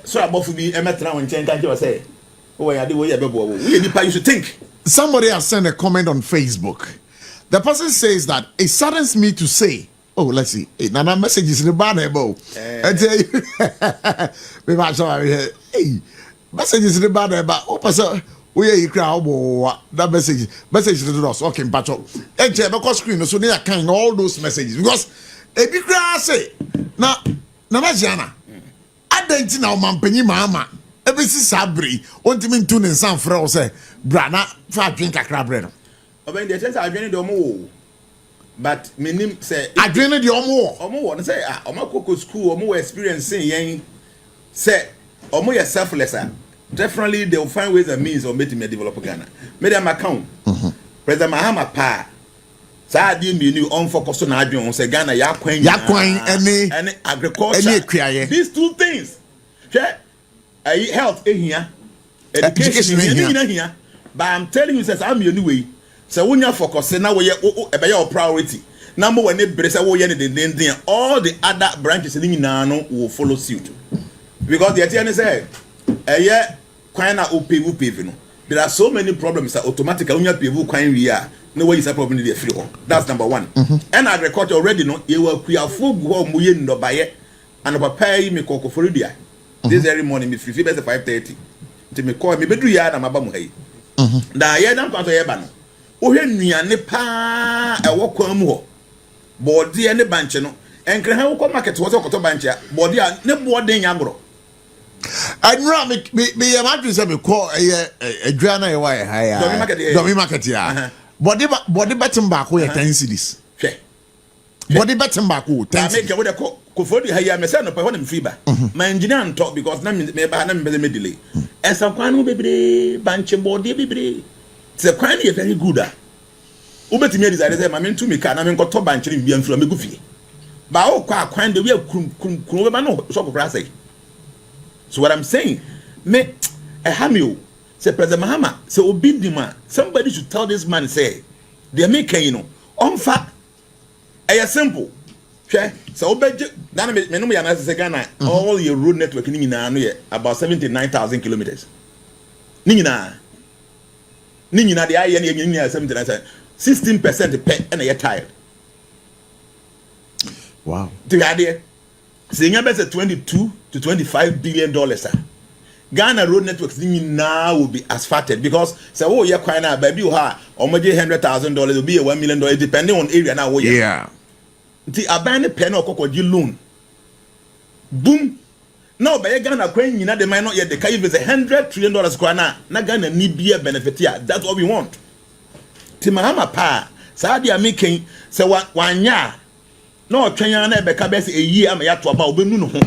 so about be emetra won chen kan say oh ya dey way e bebo we you should think. Somebody has sent a comment on Facebook. The person says that it saddens me to say, oh, let's see, Nana messages in the banner, I tell you, hey, messages in the banner, but oh, person, we crowd that message to us, okay, but and check screen, so they are carrying all those messages because a big grass say, now, Jnana, I don't know, Mahama. Every sabri, want to mean tune in some fro say, Brana, for drink a crab bread. When the sense I drink the more, but minim say, I drink the more. Or more, say, Omako school, or more experiencing yang say, or more selfless. Definitely, they will find ways and means of making me develop Ghana. Made them account. President Mahama pa. So I didn't be new on focus on Adrian, say Ghana, Yakwain, any agriculture. These two things. Health here, education here, but I'm telling you, says I'm your new way. So when you focus, now we are your priority. Number one, all the other branches in Nano will follow suit. Because the attorney said, there are so many problems that automatically when you pay no way is a problem in the free. That's number one. And agriculture already know you will create food no buy and prepare me cocoa for India. This very morning, me free best 5:30. To me call me bedu ya na mabamu hai. Da ya dan kwanto ya ba no. Wo hwe nuane pa e wo kwan mu ho. Body ne banche no. Enkre ha wo market wo so koto banche a body a ne body nya agro. Anra me ya madri se me call Jnana e wa ya ha ya. Domi market ya. Body betim ba ko ya 10 cedis. Hwe. Body betim ba ko 10. Make we dey Kofodi haya me say no pe ho na me free ba. My engineer on top because na me ba na me delay. Esa kwan no bebre banche board bebre. Se kwan dey very good ah. Ubetimi desire say ma me ntu me ka na me nkoto banche ni bia mfura me gu fie. Ba o kwa kwan dey we krum be ma no so kokra say. So what I'm saying, me Hamio, say President Mahama, say Obidima, somebody should tell this man, say, they make on fact, simple. So obey Ghana, me say Ghana, all your road network in about 79,000 kilometers. Nina, the IN 79, 16% pay and you're tired. Wow. The idea, saying about 22 to 25 billion dollars. Ghana road networks now will be asphalted because say oh yeah quite now baby you ha almost $100,000 will be $1 million depending on area now. Yeah. The abandoned pen or cocoa loan. Boom. Now by Ghana coin you know they might not yet the if it's $100 trillion kwana na Ghana need be a benefit here. That's what we want. Timahama pa Saudi making say one year. No Kenya na beka best a year am ya to about obenu no ho.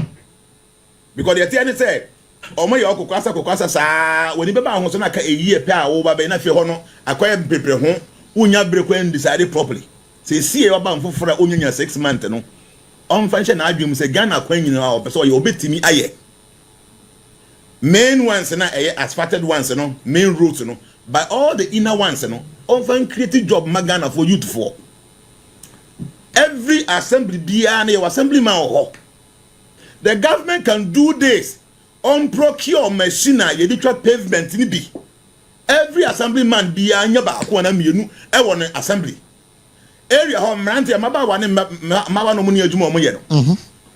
Because the thing say omo ye okokwasa saa woni beba ho so na ka a year pe a wo ba be na fe ho no akwaya bebre ho unya brekwa decide properly. Say see e ba mfofora onyanya 6 months no. On function na adwum say Ghana kwan nyina o pe so ye obetimi aye. Main ones na asphalted ones no, main roads no, but all the inner ones no, on find creative job magana for youth for. Every assembly bia na your assemblyman or the government can do this on procure machine ye dey pavement ni bi. Every assemblyman bia nya ba ko na mienu e won assembly area ho mrante maba wa ne maba no mu ni adwuma omo ye no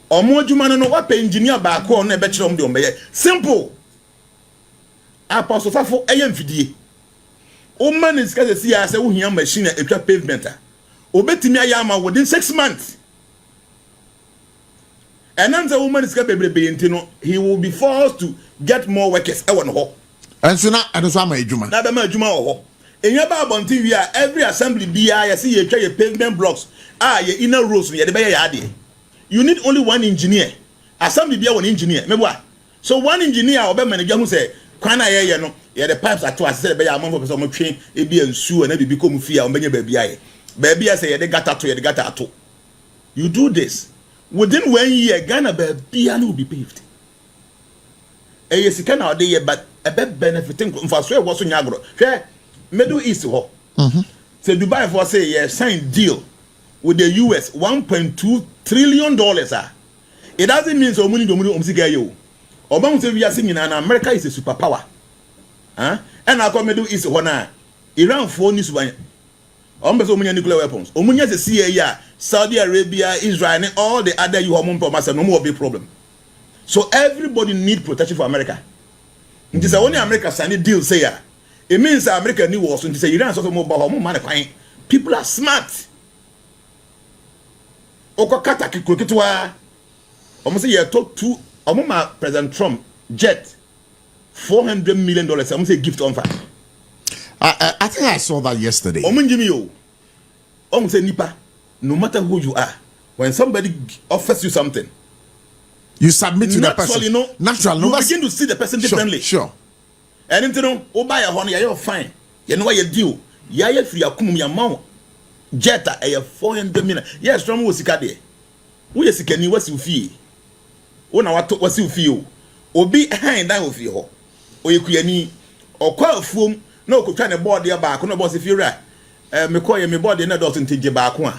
omo adwuma no wa pe engineer ba ko no e be kire omo de omo ye simple apostle fafo eye mfidie o man is ka se ya se wo hia machine e twa pavement obetimi ayama within 6 months. And then the woman is no, he will be forced to get more workers. And so now, I don't want Juma. Now, the Juma or in your Babon TV, every assembly BI, see you try your pavement blocks. Your inner roads, you need only one engineer. Assembly be one engineer. So one engineer or manager who say, can I no? Yeah, the pipes are twice said by a month of some train, it be a shoe and then become fear on baby. Baby, I say, they got to. You do this. Within 1 year, Ghana will be paved. Yes, you can nowadays, but a bit benefiting from Swear was on Yagro. Middle East, so Dubai for say, yes, signed deal with the US $1.2 trillion. It doesn't mean so many Dominic Obama say we are singing, and America is a superpower. And I come Middle East, Iran phone is one. Nuclear weapons. Omunya se CIA, Saudi Arabia, Israel, and all the other you have no more big problem. So everybody need protection for America. It is only America sign a deal say it means America need wars. It say Iran so more people are smart. Okokata kikokitwa. Almost say talk to President Trump jet $400 million. I'm say gift on fire. I think I saw that yesterday. Nipa, no matter who you are, when somebody offers you something, you submit to the person. Naturally, you begin to see the person differently. Sure. And then, buy a honey, you're fine. You know what you do? You're free, you're mount. Jetta, a 400 million. Yes, from Wusikade. We are seeking what's you feel. When I talk, what's you feel? Or be behind that with you. Or you can, or call a fool. No, could try to board your back. No, boss, if you're right. Me call you, me body, no doesn't take your back one.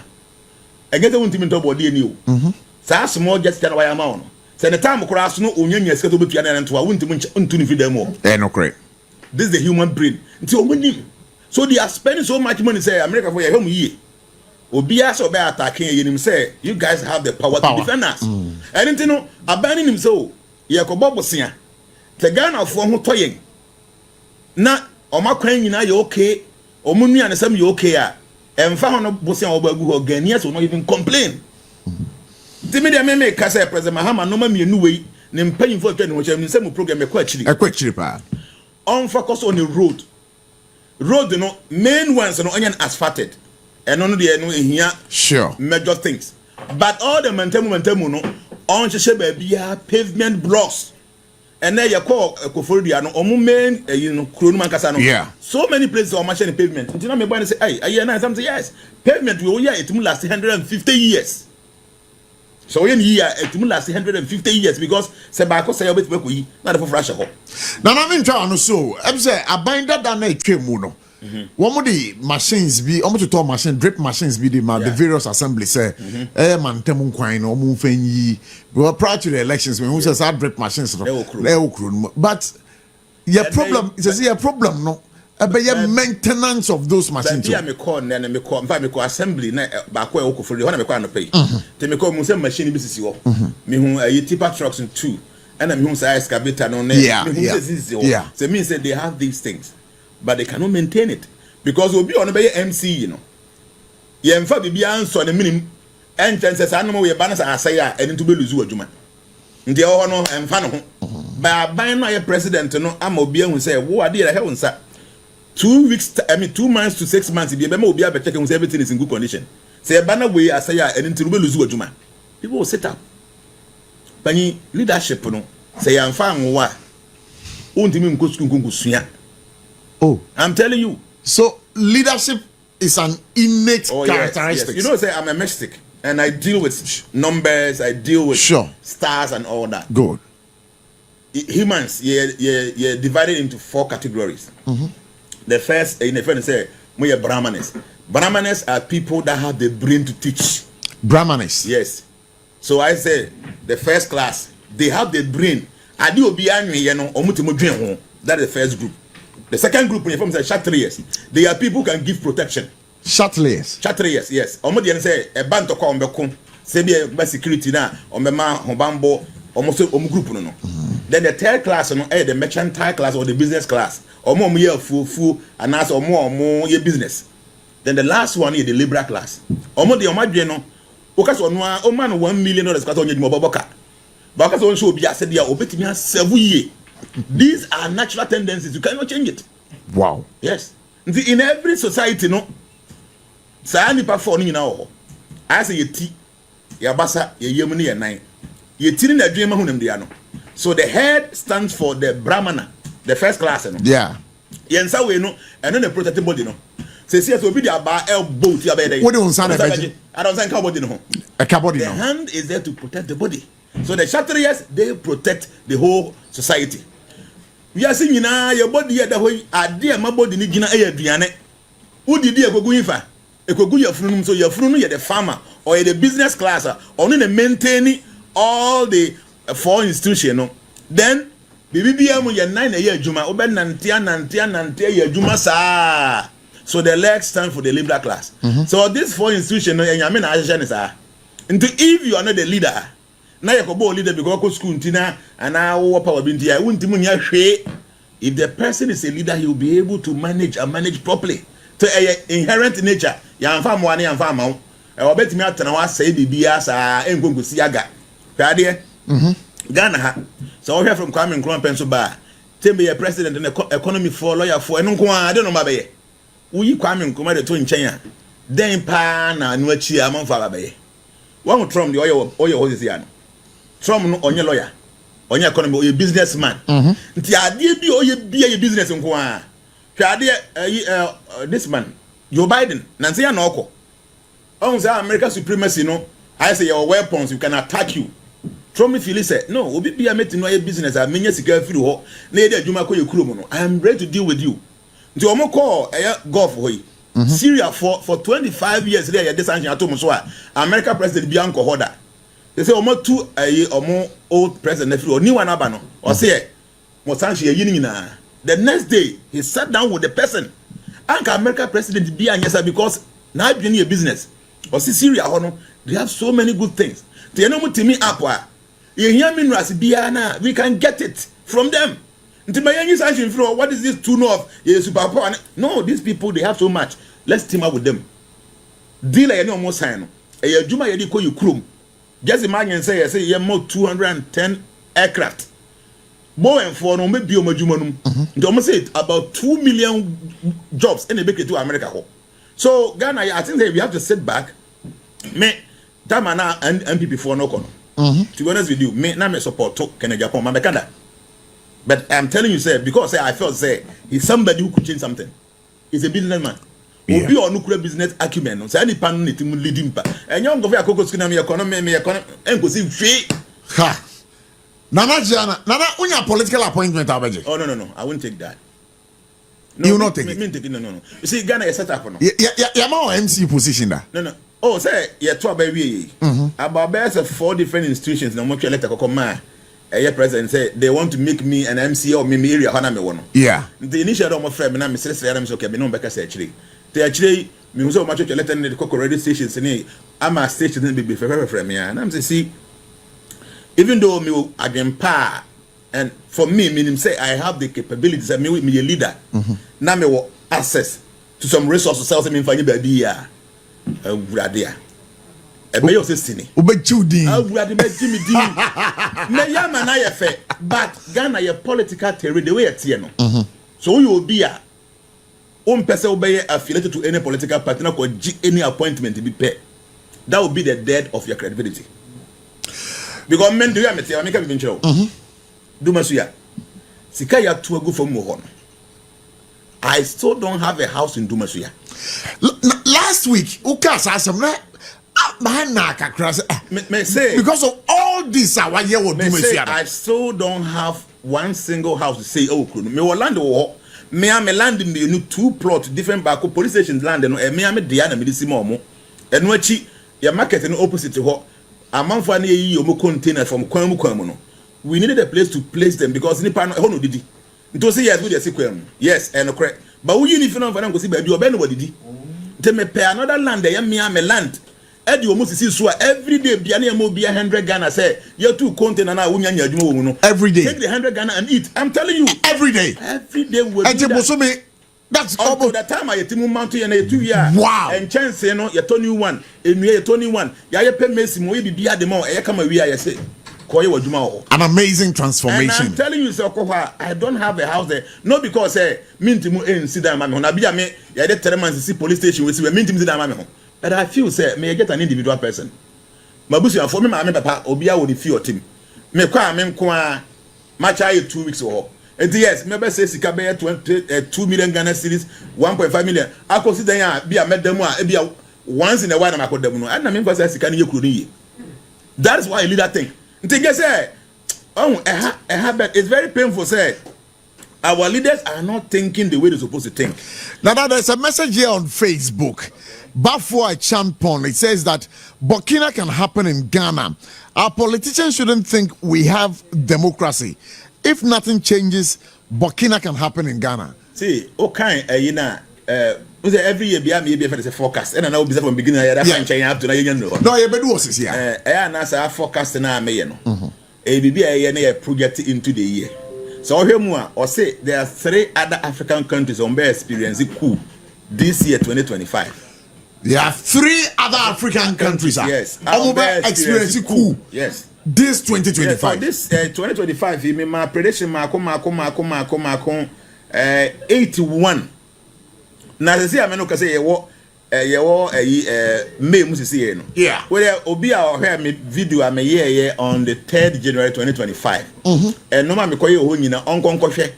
I get the one team to body in you. So small just tell why I'm on. So the time across no onion, yes, to be piano and to a winter to feed them more. No, correct. This is the human brain. Until when you so they are spending so much money, say America for your home year. Obias or by attacking him, say you guys have the power to defend us. I didn't know, abandoning him so. Yakobo Sian. The gun of one who toying. Na Oma crying, you okay. Omuni and some you okay. And found no bossing over who Ghanaians will not even complain. Timid Meme Casa President Mahama, no me new way, name paying for training, which I'm some program a quick cheaper. On focus on the road. Road, you know, main ones and onion asphalted. And only the here, sure, major things. But all the momentum, on Shebe pavement blocks. And then you call a Kofodia, no, or main, Kruman Casano. Yeah. So many places on machine pavement. And you know, me say, hey, I say, yes, pavement will, it will last 150 years. So in year, it will last 150 years because Sebako say a bit we not for fresh. Now, I'm in town, so I'm saying, I bind that down a Kemuno. One of the machines be almost to talk machine drip machines be the various assemblies say man temun kwine or moon fenyi. We were prior to the elections when we says our drip machines but your problem is a problem no about your maintenance of those machines. Yeah, me call and me call assembly na back where for the one me call no pay. They me call machine business you. Me who tipper trucks and two and I'm who say excavator no yeah. So means that they have these things. But they cannot maintain it because we'll be on a MC, you know. You in fact be answer the minimum entrances. I know your banners are say and into be lose a juma. The honor and fan by buying my president, no, I'm obedient who say, what did I have, sir? 2 weeks, 2 months to 6 months, if you be able to check everything is in good condition. Say a banner way, I say, and into be lose a juma. People will sit up. But leadership, no, say I'm fine, what? Untimum Kuskungusuya. Oh, I'm telling you. So leadership is an innate characteristic. Yes. You know, say I'm a mystic, and I deal with numbers. I deal with stars and all that. Good. Humans, yeah, divided into 4 categories. The first, in the first, say we are Brahmanes. Brahmanes are people that have the brain to teach. Brahmanes. Yes. So I say the first class, they have the brain. That is the first group. The second group, when you say Kshatriyas, they are people who can give protection. Kshatriyas, yes. Omodian say a band to come back home, say be a security now, or Mema, Hobambo, almost group. No. Then the third class, the mercantile class or the business class, or more year full, and as or more your business. Then the last one is the liberal class. Omo the Omadriano, because on man $1 million cut on your mobile car. Because on show be a said, obetimian 7 years. These are natural tendencies. You cannot change it. Wow. Yes. In every society, no. Sayani pa for ni now. I say ye tea, ya basa, ye yemuni ya nine. Ye tea in the dream no. So the head stands for the Brahmana, the first class. No? Yeah. Yensa we no, and then the protected body no. Say see to be the bar elbow to your bed. What do you say? I don't think body no. A body. The hand is there to protect the body. So the Kshatriyas, they protect the whole society. We are seeing now your body at the way I dear my body need Gina Ayebiafo. Who did you go in for? A Koguya from so you're from the farmer or the business class or in maintaining all the 4 institutions. Then BBM your 9 a year Juma Oben Nantia Juma sa. So the legs stand for the liberal class. So this 4 institutions and I mean Ashanti. Into if you are not the leader. Now you go leader because go school tina and now power binti I won't if the person is a leader he will be able to manage properly to inherent nature ya mfa mo ane mfa ma wo e obetimi atana wa say bibia sa engongo siaga kwade Ghana ha so we from Kwame Nkrumah penso ba tembe ye president and economy for lawyer for eno nko a de no ma be ye uyi Kwame Nkrumah de to nchen a den pa na anu achi amanfa ba be ye one Trump the oyo hosisi ya no Trump no onye lawyer, onye economy, onye businessman. Nti ade bi oye bia ye business nko a. Hwade this man, Joe Biden, nanse ya na okọ. On say American supremacy no, I say your weapons you can attack you. Trump feel say no, obi bia meti no ye business a menya sika firi ho, na ye de adwuma ko ye kurom no. I am ready to deal with you. Nti omo call Gulf ho yi. Syria for 25 years there this sanction atom so a American president bi anko hoda. They say omo two omo old president or new one abano or say mo sanction ye na. The next day he sat down with the person. Anka American president be anyesa because na adwene ye business. Or see Syria ho no they have so many good things. They no mutimi apwa. Ye hear minerals bia na we can get it from them. Ntimayanyi sanction flow what is this to know of ye superpower? No, these people they have so much. Let's team up with them. Deal like any almost sign. A juma ye di ko yukrum. Just imagine say you more 210 aircraft. More and for no maybe omajumanum. They almost say about 2 million jobs in the bakery to America. So Ghana, I think that we have to sit back. Me, Tamana and MPP for no kono. To be honest with you, me na me support to Kenya Japan, Mabekada. But I'm telling you, sir, because I felt say he's somebody who could change something. He's a businessman. Yeah. Obi or nuclear business acumen. No, say any pan need to lead him. And young government Koko skin me economy, and go see free. Ha. Nana Jnana, Nana, when your political appointment, Abaji. Oh no, I won't take that. No, You will not take it. No. You see, Ghana is set up no. Yeah, my MC position there. No. Oh, say yeah, 12 baby. About best of 4 different institutions. No more letter Kokoma. A president say they want to make me an MC or me area. Hana me one. Yeah. The initial of my friend, me say I'm okay. Me no back say actually. They actually me so much letter in the Coco radio stations. Ni I'm a station be for me. And I'm say see. Even though me again pa. And for me, meaning say I have the capabilities. I mean, me a leader. Now me will access to some resources. Sales me find baby ya. Radia. E me yo se sini. Ubechudi. Radi me Jimmy D. Me ya man na ye fe. But Ghana ye political theory the way it no. So you will be a. Person will be affiliated to any political party. Not any appointment to be paid. That will be the death of your credibility. Because men do ya me tell me can be show. Dumasuya. Sika ya to go for Mohon. I still don't have a house in Dumasuya. Last week, Ukas asked him, May say because of all this, I still don't have one single house to say, oh, me will land war. Me am land in the 2 plot different back police stations land and me am Diana Medicimomo. And wachi your market in opposite to her. A month for any container from Kwamu. We needed a place to place them because Nipan Hono did. To say yes, with a sequel. Yes, and correct. But we need to know go see baby or nobody did. They may pay another land, they me am a land. Eddie almost see so every day, Biania mo be 100 Ghana say, you're 2 container now, every day. Take the 100 Ghana and eat. I'm telling you. Every day. Every day we that's all the time I timu mountain and a 2 year. Wow. And chance you know, you're 21, and you're 21. You pay Messi, maybe be at the mall, I come away, I say. An amazing transformation. And I'm telling you, Sokoha, I don't have a house there. Not because Mintimu ain't see that mammy. Nabia me, ya de Tereman see police station with Mintim see that mammy. But I feel, say, may I get an individual person. Mabusi, for me, my papa, Obia would fear team. Me kwa, match 2 weeks or. And yes, maybe say Sikabe 2 million Ghana cedis, 1.5 million. I consider ya be a medemwa, be a once in a while, I'm a codemuno. And I mean, because I see can you. That is why I lead that thing. Say, it's very painful. Say, our leaders are not thinking the way they're supposed to think. Now, there's a message here on Facebook. Before Champon, it says that Burkina can happen in Ghana. Our politicians shouldn't think we have democracy. If nothing changes, Burkina can happen in Ghana. See, okay, every year, Ayebiafo is a forecast, and I know from beginning. I have to know. No, you better was here. And as I forecast now, ABB project into the year. So here more or say there are 3 other African countries on their experience coup this year 2025. There are 3 other African countries. Yes, on experience coup. Yes, this 2025. This 2025, my prediction, Marco, 81. Now they say I no say May musisi no. Yeah. Where obi a hear me video am here on the 3rd January 2025. And no ma me koye ho nyina onkonkohwe.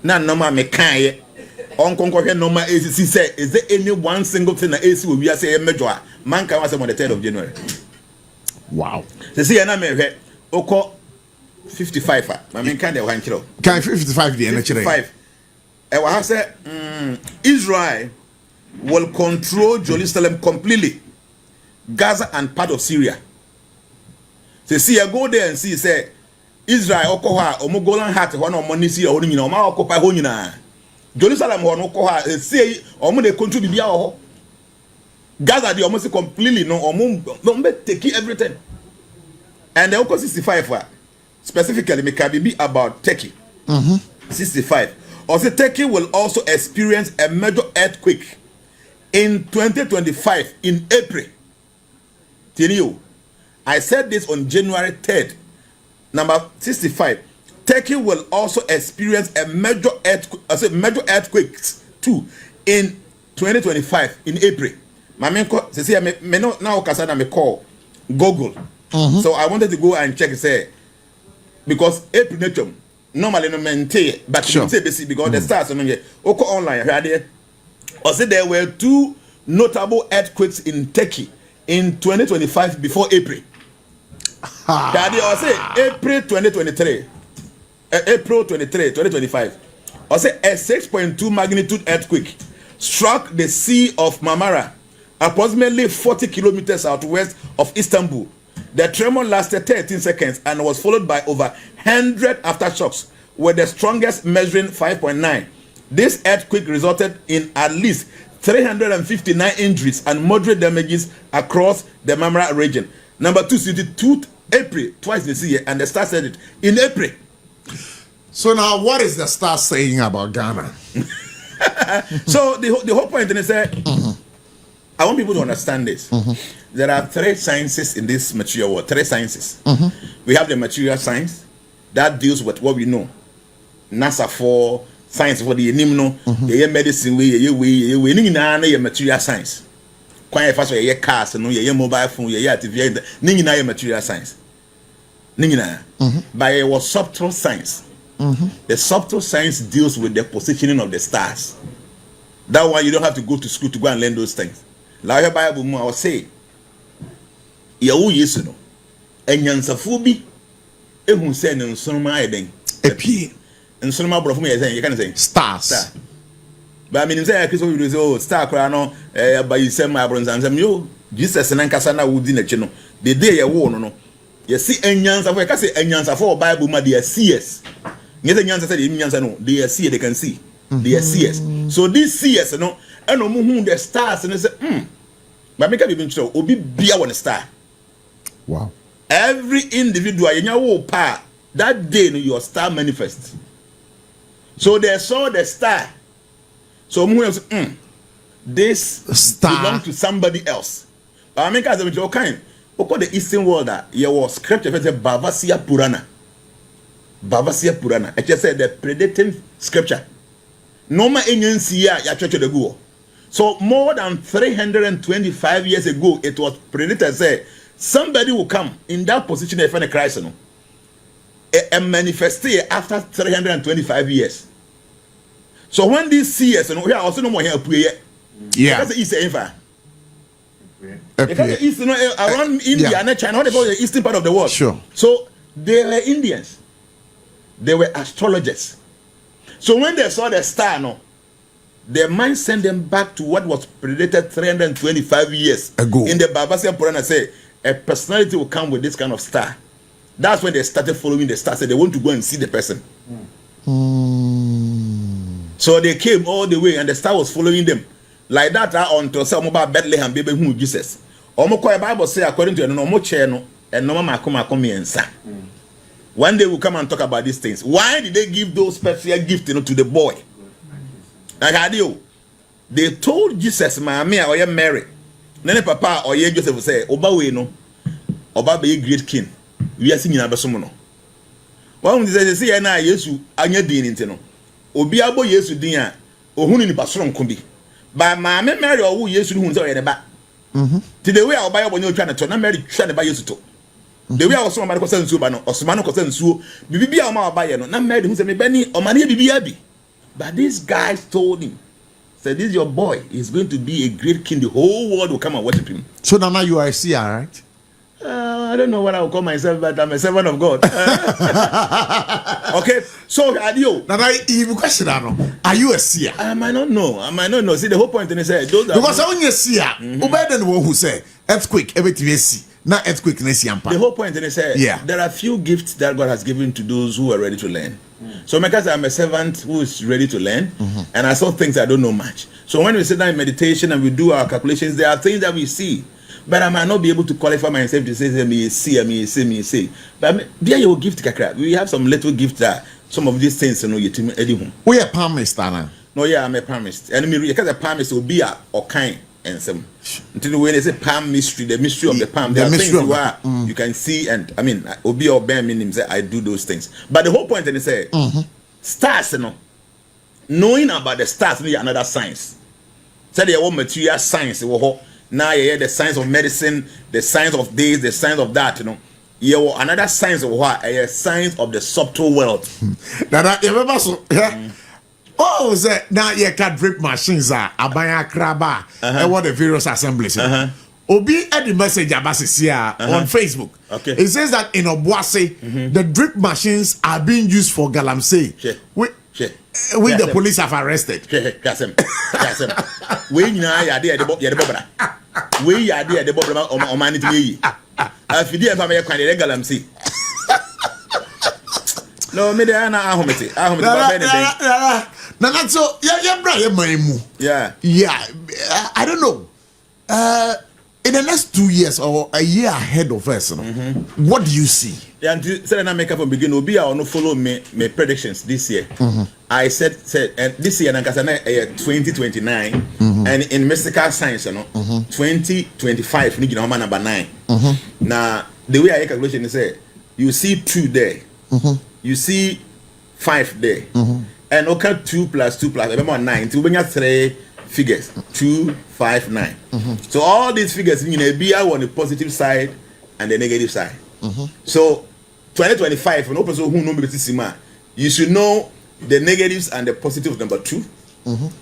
Na no ma me kan ye. Onkonkohwe no ma ACC say is there any one single thing that AC we say mejo a man kan was on the 3rd of January. Wow. They say na me hwe oko 55 a. Ma me kan dey wan kiro. Kan 55 dey na kire. 55. I say Israel will control Jerusalem completely, Gaza and part of Syria. So see, I go there and see, say Israel okoha omogolan hat one on money see or nyina o ma occupy ho nyina. Jerusalem ho no okoha see omo dey control bibia ho. Gaza dey almost completely no omo take everything. And the Oko 65 specifically me can be about Turkey. 65. Also, Turkey will also experience a major earthquake in 2025 in April. Tell you, I said this on January 3rd. Number 65. Turkey will also experience a major earthquake too in 2025 in April. My men say me no now kasana me call Google So I wanted to go and check, say, because April nature normally no maintain, but sure. Because the stars on here, Oko online, or say there were 2 notable earthquakes in Turkey in 2025 before April. Daddy, or say April 2023, April 23, 2025, or say a 6.2 magnitude earthquake struck the Sea of Marmara, approximately 40 kilometers southwest of Istanbul. The tremor lasted 13 seconds and was followed by over 100 aftershocks, with the strongest measuring 5.9. This earthquake resulted in at least 359 injuries and moderate damages across the Marmara region. Number 2, city 2 April, twice this year, and the star said it in April. So now, what is the star saying about Ghana? So the whole point is that I want people to understand this. There are 3 sciences in this material world. 3 sciences. We have the material science that deals with what we know. NASA for science for the enimno, the medicine way, material science. Quite fast way cars, no, mobile phone, TV, ningina material science. Ningina. But it was subtle science. The subtle science deals with the positioning of the stars. That one you don't have to go to school to go and learn those things. Like your Bible, I will say, Yahu Yesuno, and Yansafubi, who said in Sonoma Eden, Epi, and Sonoma Brofumi, you can say stars. But I mean, say, oh, star crown, by you send my bronze and some you, Jesus and Ankasana would in a channel. The day you won, no, you see, and Yansa, I can say, and Yansa Bible, my dear CS. Neither Yansa said, no, they see, they can see. They are CS. So these CS, no, and no moon the stars, and they say, but make up even so, Obi be one star. Wow. Every individual in your power that day, your star manifests. So they saw the star. So this star belongs to somebody else. I mean, as a kind, the Eastern world that there was scripture for Bavasia Purana. Bavasia Purana. It just said the predating scripture. Normal agency ya church of the go. So more than 325 years ago, it was predicted say somebody will come in that position if any Christ no. And manifest after 325 years. So when these seers and we are also no more here yeah, that's the east info. Because the east around India and China, what about the eastern part of the world? Sure. So they were Indians. They were astrologers. So when they saw the star, no, their mind sent them back to what was predicted 325 years ago. In the Bavasia Purana, say a personality will come with this kind of star. That's when they started following the star. So they want to go and see the person. So they came all the way, and the star was following them like that until some about Bethlehem, baby, who Jesus. Almost Bible say according to no more channel and no more come answer. One day we'll come and talk about these things. Why did they give those special gifts to the boy? Like how do they told Jesus, Mahama or Mary, Nene Papa or ye Joseph will say, Oba we no, Oba be a great king. We are singing about someone. One day say, na Yesu anya din intino. Obi abo Yesu din a ohunu ni pasoron kumbi. Ba Mahama Mary or Yesu hu nse oyede ba. To the way Oba yo bonyo twa na to na Mary twa ne ba Yesu to. The way I was so mad because Suba no, or Sumano Cosensu, Bibi Ama by no, not married who said me Benny or Mania Bibi. But these guys told him, said, this is your boy, he's going to be a great king, the whole world will come and worship him. So now you are a seer, right? I don't know what I will call myself, but I'm a servant of God. Okay, so Adio. Now I even question are you a seer? I might not know. See, the whole point is those because I only a seer, better than one who say earthquake, everything you see. Not earthquake, the whole point is there are few gifts that God has given to those who are ready to learn. So because I'm a servant who is ready to learn, and I saw things I don't know much. So when we sit down in meditation and we do our calculations, there are things that we see, but I might not be able to qualify myself to say me see. But there you gift kakra. We have some little gifts that some of these things you team Eddie. We are palmist, Anna. No, yeah, I'm a palmist. And because a palmist will be a or kind. And some until when they say palm mystery, the mystery of the palm, there are things where you can see, and I mean, Obi or Ben meaning say I do those things. But the whole point is say stars, knowing about the stars need another science. Say they want material science, Now you hear the science of medicine, the science of this, the science of that, you know. You another science of what? A science of the subtle world. That you remember so oh, say now you can drip machines are abaya kraba and what the various assemblies. Obi at the message on Facebook. Okay. It says that in Obuasi, the drip machines are being used for galamsey. With the police have arrested. We are there we are there the bobber on manity. If you didn't have a kind of galamsey. No, me there na ahomete. Now so yeah, I don't know. In the next 2 years or a year ahead of us, what do you see? Yeah, and said I make up from beginning. Obi I no follow me predictions this year. I said and this year na 2029 and in mystical science, 2025 ni gina number 9. Now the way I calculation is say you see 2 there. You see 5 there. And okay 2 plus 2 plus remember 9. So when you 3 figures 2, 5, 9. So all these figures in be on the positive side and the negative side. So 2025 for no person who know me you should know the negatives and the positives of number 2.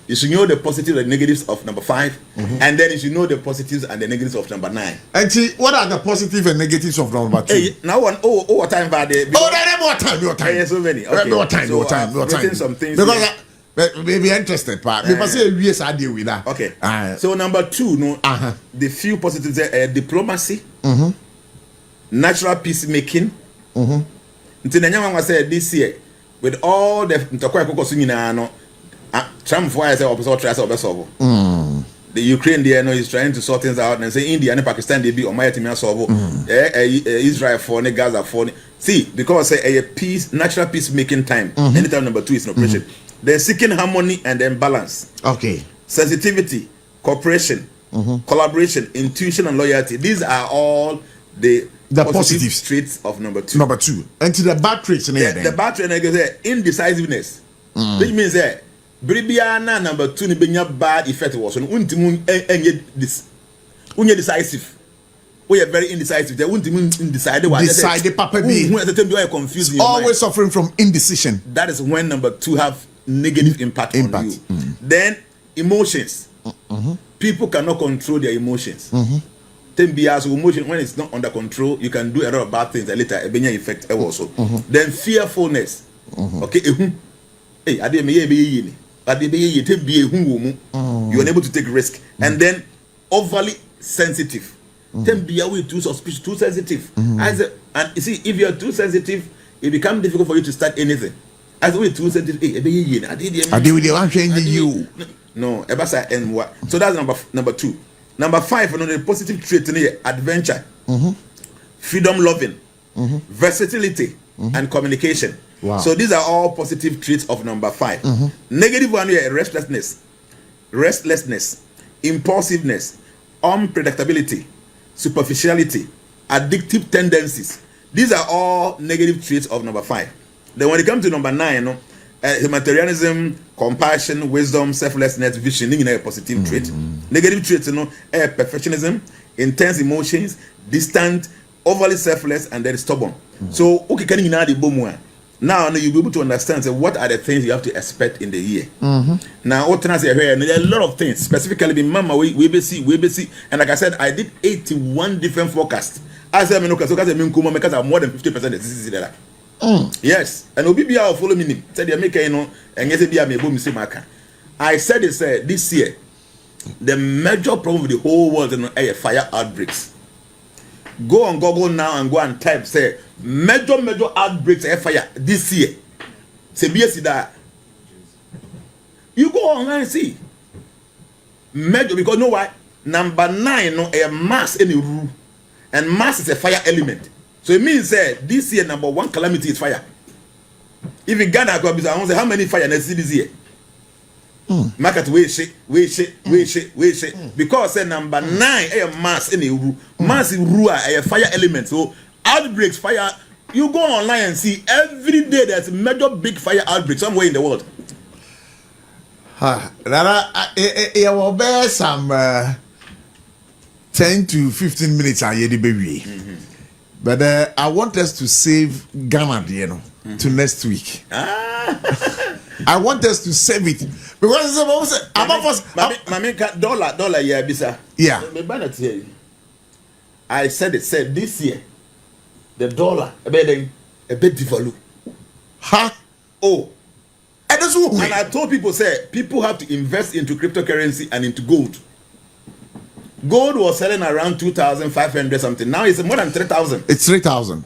You should know the positives and negatives of number 5, and then you should know the positives and the negatives of number 9. And see, what are the positive and negatives of number 2? Hey, now one what time about the more time. Hey, so many. Okay. More time. Some things because maybe interested part. Maybe say yes, I deal with that. Okay. So number 2, the few positives diplomacy, natural peacemaking. Until the young man said this year, with all the Trump for the Ukraine there is trying to sort things out and say India and Pakistan they be on my team solve Israel for Gaza for see because a peace natural peacemaking time anytime number 2 is an operation. They're seeking harmony and then balance. Okay. Sensitivity, cooperation, collaboration, intuition, and loyalty. These are all the positive traits of number 2. Number 2. And to the bad traits, the bad trait is indecisiveness, which means that Bribiana number 2 ni bad effect was on decisive. We are very indecisive. They won't even decide. Decide, Papa B. Confused. Always suffering from indecision. That is when number 2 have negative impact. On you. Then emotions. People cannot control their emotions. Emotion when it's not under control, you can do a lot of bad things. Later, a benya effect also. Then fearfulness. Okay, hey, you are unable to take risk. And then overly sensitive. Then be away too suspicious, too sensitive. And you see, if you are too sensitive, it becomes difficult for you to start anything. As we too sensitive, I deal with you. No, so that's number 2. Number 5, the positive trait adventure, freedom loving, versatility, and communication. Wow. So these are all positive traits of number 5. Negative one here, restlessness, impulsiveness, unpredictability, superficiality, addictive tendencies. These are all negative traits of number 5. Then when it comes to number 9, humanitarianism, compassion, wisdom, selflessness, vision, a positive trait. Negative traits, perfectionism, intense emotions, distant, overly selfless, and then stubborn. So, okay, can you know now you'll be able to understand what are the things you have to expect in the year. Now, what can I say here? There are a lot of things, specifically in Mama, we be see, and like I said, I did 81 different forecasts. As I mean, because I'm more than 50% of this there. Yes, and Obibia follow me. Said you make and yes, be a maka. I said it this year, the major problem of the whole world is fire outbreaks. Go on Google now and go and type major outbreaks fire this year. Say that you go online and see major because know why number 9 a mass in the rule and mass is a fire element. So it means this year number 1 calamity is fire. If in Ghana, I say how many fire next this year? Market we shake. Because number 9 a mass in the mass is a fire element. So outbreaks fire. You go online and see every day there's a major big fire outbreak somewhere in the world. There will be some 10 to 15 minutes are yet baby. But I want us to save Ghana, to next week. I want us to save it because dollar yeah bisa. Yeah. I said this year the dollar a bit devalue. Huh? Oh. And I told people people have to invest into cryptocurrency and into gold. Gold was selling around 2,500 something. Now it's more than 3,000. It's 3,000.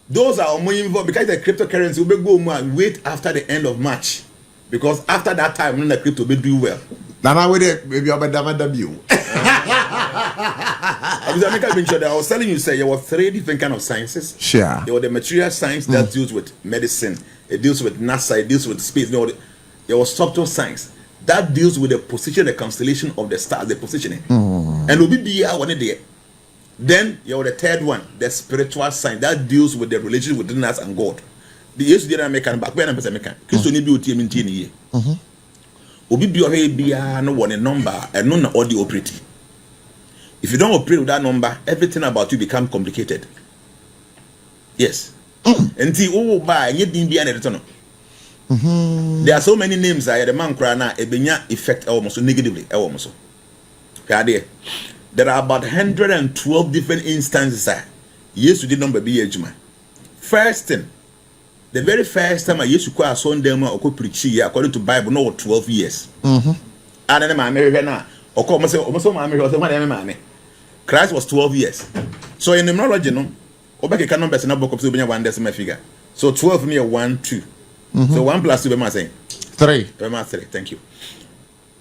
Those are more involved because the cryptocurrency will go more and wait after the end of March. Because after that time, when the crypto will do well. Now maybe I'll be W. I was telling you, there were 3 different kind of sciences. Sure. There was the material science that deals with medicine. It deals with NASA. It deals with space. There was structural science that deals with the position, the constellation of the stars, the positioning. And will be one day. Then you have the third one, the spiritual science that deals with the relationship between us and God. The years did not make an back when I'm a mechanic. Christian be with him in 10 years. Obi be no one a number and no audio operating. If you don't operate with that number, everything about you become complicated. Yes. Until buy you didn't be an return. There are so many names I the man cry now effect almost negatively almost. There are about 112 different instances. Yes, you did number be ejuma. First thing, the very first time I used to call a son demo or preach here according to Bible, no 12 years. And then my American now, or come say almost my American. Christ was 12 years. So in numerology, no, Obeke can number in a book of 1 figure. So 12 me 1, 2. So 1 plus 2 be my saying 3. 3. Thank you.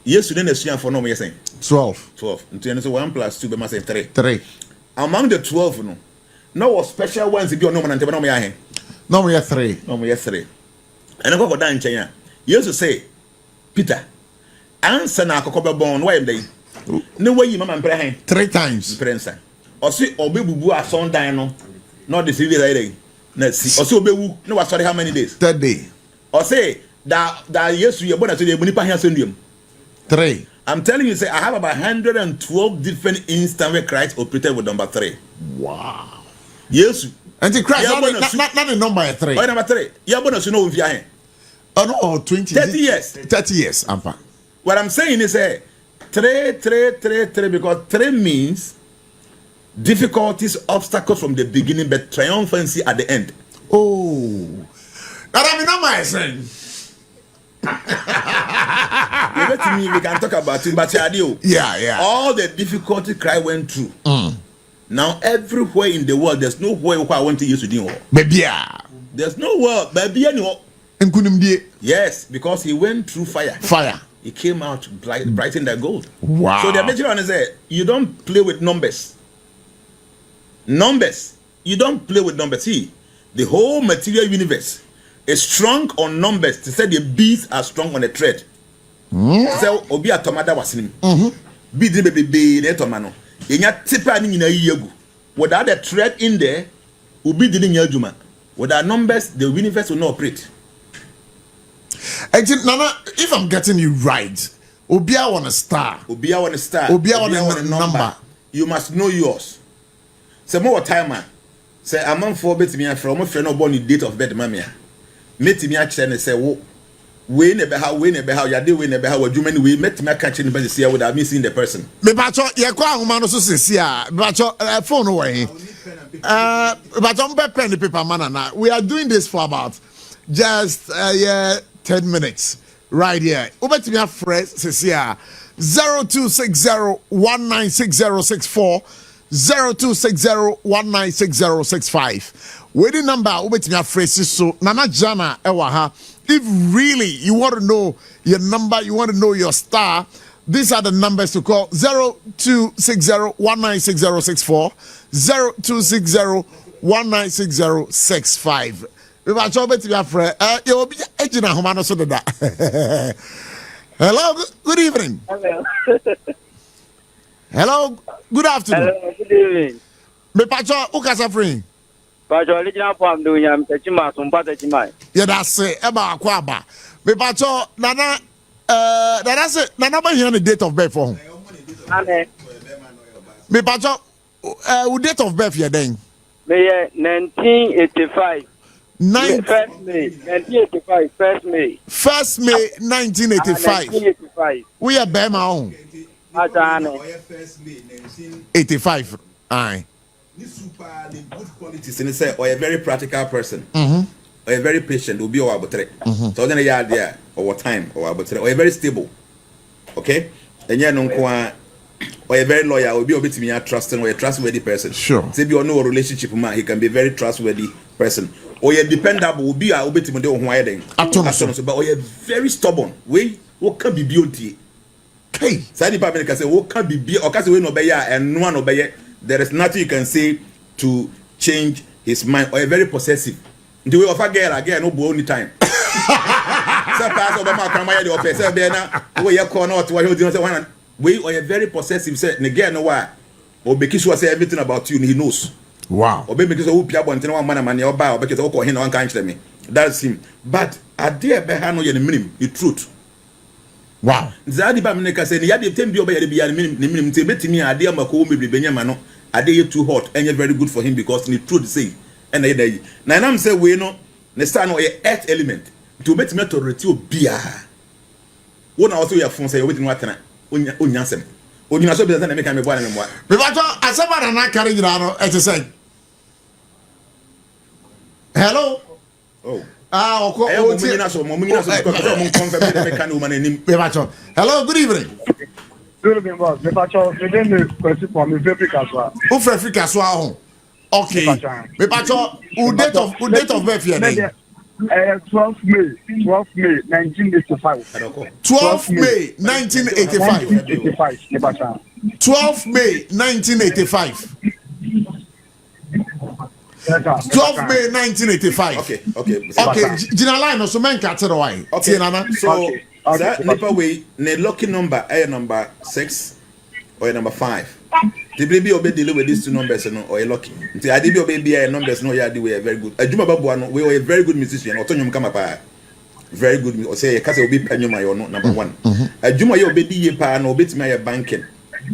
Yes, you didn't assume for no me saying 12. 12. So 1 plus 2 be my saying 3. 3. Among the 12, no special ones if you know man and no me No, we are 3. No, we are 3. And I go down in China. You used to say, Peter, answer na kokobe born. Why am they? No way, you mama pray 3 times. Prince. Or see, obe bubu a son dino. Not the civil lady. Let's see. Or see, obe no was sorry how many days? 3rd day. Or say that yes, you are born to the Munipa here syndrome. 3. I'm telling you, say I have about 112 different instances where Christ operated with number 3. Wow. Yes. And the Christ not the number 3. Oh, number 3. You're born to know if you are. Oh no, 20 30 years. 30 years, Ampa. What I'm saying is 3 because 3 means difficulties, obstacles from the beginning, but triumphancy at the end. Oh, that I mean, not my son. We can talk about it, but yeah. All the difficulty Christ went through. Now, everywhere in the world, there's no way I want to use to do. Baby, there's no world, baby, anymore. Yes, because he went through fire. He came out brightened the gold. Wow. So the major one is you don't play with numbers. You don't play with numbers. See, the whole material universe is strong on numbers. To say the bees are strong on a thread. So obi atomada wasim. Bees be tomano. Inya tipa ni na yegu. Without the thread in there, obi didn't yajuma. Without numbers, the universe will not operate. Nana, if I'm getting you right, Obia want a star. Obia want a star. Obia want a number. You must know yours. Say more time, man. Say a man for bet me from a friend of born date of birth, mamma. Met me actually and say, we never how you do, we never how you many we met me catching the here without missing the person. Me bacho, ya kwa humano so sia. Bacho, phone away. But on pen the paper man. We are doing this for about just 10 minutes right here. Over to me fresh says here 0260196064 0260196065. Waiting number over to me fresh so Nana Jnana ewaha. If really you want to know your number, you want to know your star, these are the numbers to call 0260196064 0260196065. We are trying to be afraid. You will be aging a humano so that. Hello, good evening. Hello. Hello, good afternoon. Hello, good evening. Me pacho ukasa free. Pacho original form do yam techima sumpa techima. Yeah, that's it. Eba akwaba. Me pacho nana say nana ba here the date of birth for him. Ane. Me pacho date of birth here then. May 1985. First May 1985. First May 1985. 1985. We are Bema on. 85. Aye. This super the good qualities and say or a very practical person. Or a very patient will be our botre. So then a yard there or time or or a very stable. Okay? And yeah, no or a very loyal will be a bit me a trusting or a trustworthy person. Sure. Say be no relationship man, he can be a very trustworthy person. Or a dependable will be a bit of a wedding. But or a very stubborn. We what can be beauty. Hey, Sadi Papa can say what can be or can say no obey and no one obey. There is nothing you can say to change his mind or a very possessive. The way of a girl again no only time. Sometimes Obama come by the office say na we ya call not what you say one we or a very possessive say again no why or because you say everything about you and he knows. Wow. Or because who pia bonten one man or buy or because o ko hin one kan me. That's him. But ade be ha no ye the minimum the truth. Wow. Zadi ba me ka say ya de tem bi oba ye bi ya the minimum te betimi ade amako me benyama no ade too hot and very good for him because the truth say and I na nam say we no ne star no earth element to bet me to reti obia wona also your phone say wetin watena onyansem onyina so be say na me kan me boa na me boa me bato asaba na carry jira no e te say hello oh oko o nyina so because mo confirm me kan woman anim me bato hello good evening Good evening, boss. Me pacho, me den the question for me very casual. Who for Africa so ahun? Okay. Me pacho, who date of birth here then? 12 May 1985. 12 May 1985. 1985. Me pacho. 12 May 1985. 12 May 1985. Okay. Jnana no so men catch it away. Okay. Nana. So that nipa way ne lucky number number 6 or number 5. The baby obe deal with these two numbers no or lucky. Nti ade bi obe bia numbers no ya dey we very good. Adwuma babu no we were a very good musician. Otonyum kama pa. Very good. O say kase obi panyuma yo no number 1. Adwuma ye obe di ye pa no obetimi aye banking.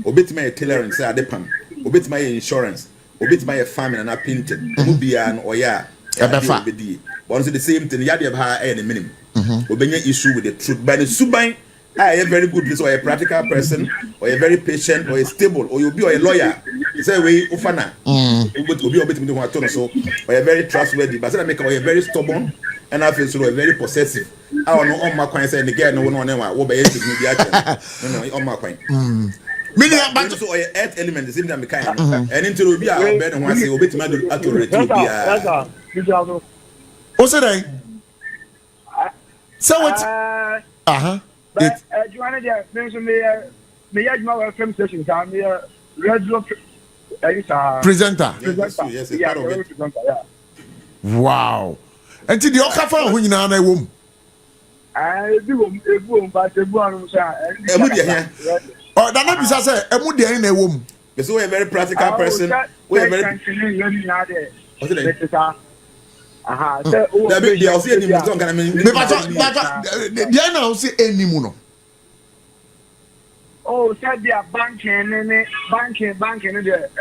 Obetimi aye tailoring say ade pam. Obetimi aye insurance. Obetimi aye farming and painting. Mu bia no oya Ebefa. But the same thing ya dey ha the minimum. Obenya issue with the truth. But the suban a very good or a practical person or a very patient or a stable or you be a lawyer. Say we ufana. Obi obetimi ho ato no so or a very trustworthy. But say make a very stubborn and I feel so a very possessive. I don't know on my coin say the girl no one wo be yen me bi action. No on my coin. Mini but so or earth element the same time kind. And into obi a obe no ho say obetimi ato reti obi a. o say dey so what But Jnana there mention me Jnana FM station time me radio presenter. Yes, part of it. Wow. Enti the okafa ho nyina na ewom. Ebu but ebu anu say Emu dey here. Oh, that not be say emu dey na ewom. So we a very practical person. We a very What's the name? That be dey see any muton kan me. Me but dey na o say enimu no. Oh, said they are banking there.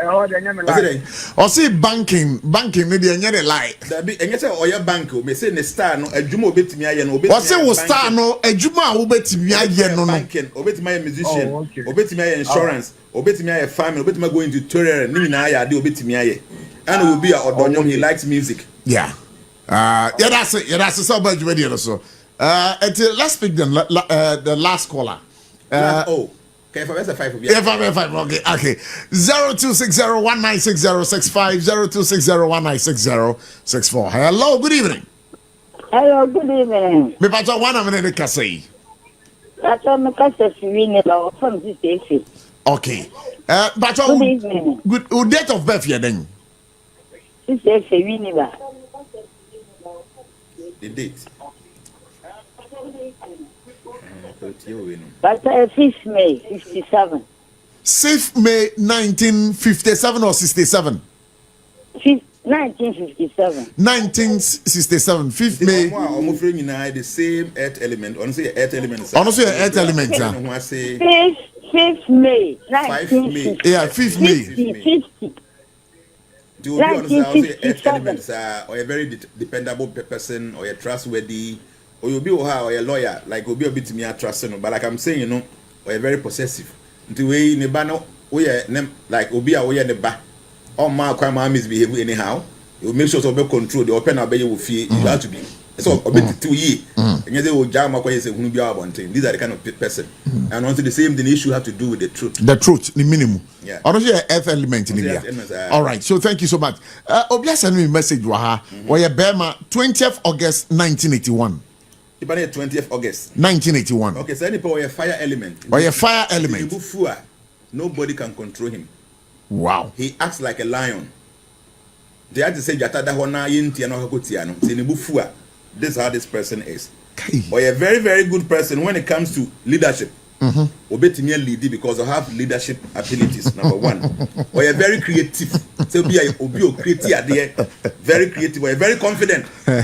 Oh, the name What's O say banking ne dey enye dey lie. That be enye say oya bank o me say ne star no adwuma obetimi aye no obetimi. O say wo star no adwuma a wo betimi aye no no. Banking obetimi aye musician, obetimi aye insurance, obetimi aye farming, obetimi go into TRAORE ni na aye ade obetimi aye. And will be a odonyom he likes music. Yeah. That's it. Yeah, that's so much video so. Let's pick the last caller. Okay, if I was a 5 yeah, 5. Okay. 0260196065 0260196064. Hello, good evening. Hello, good evening. Me pato one of the Kasei. That's all my customers from this day. Okay. But Good evening. Good date of birth here then. This is a Winiba. The date. But 5th May 57. 6th May 1957 or 67? 1957. 1967. 5th May. The same earth element. Honestly, earth element. Honestly, earth element. 5th May 5th May. Yeah, 5th May. 50. To be honest, I also earth elements or a very dependable person or a trustworthy, or you'll be or a lawyer, like will be a bit me a trust, but like I'm saying, or a very possessive. The way in the banner, we are like will be away in the back. All my crime misbehave anyhow. You make sure to be control the open obey you will feel you have to be. So a bit 2 years. And they will jam up when you say who be our one thing. These are the kind of person. And also the same the issue have to do with the truth. The truth, the minimum. Yeah. Honestly, earth element in India. All right. So thank you so much. Obia send me a message waha. Where Burma 20th August 1981. 20th August 1981. Okay, so any power fire element. Or a fire element. Nobody can control him. Wow. He acts like a lion. They had to say Jatada Hona Yintiano Hakotiano. Tinibufua. This is how this person is. Or a very, very good person when it comes to leadership. Obetime lead because I have leadership abilities, number one. Or a very creative. So be a creative idea, very creative, or very confident. Or a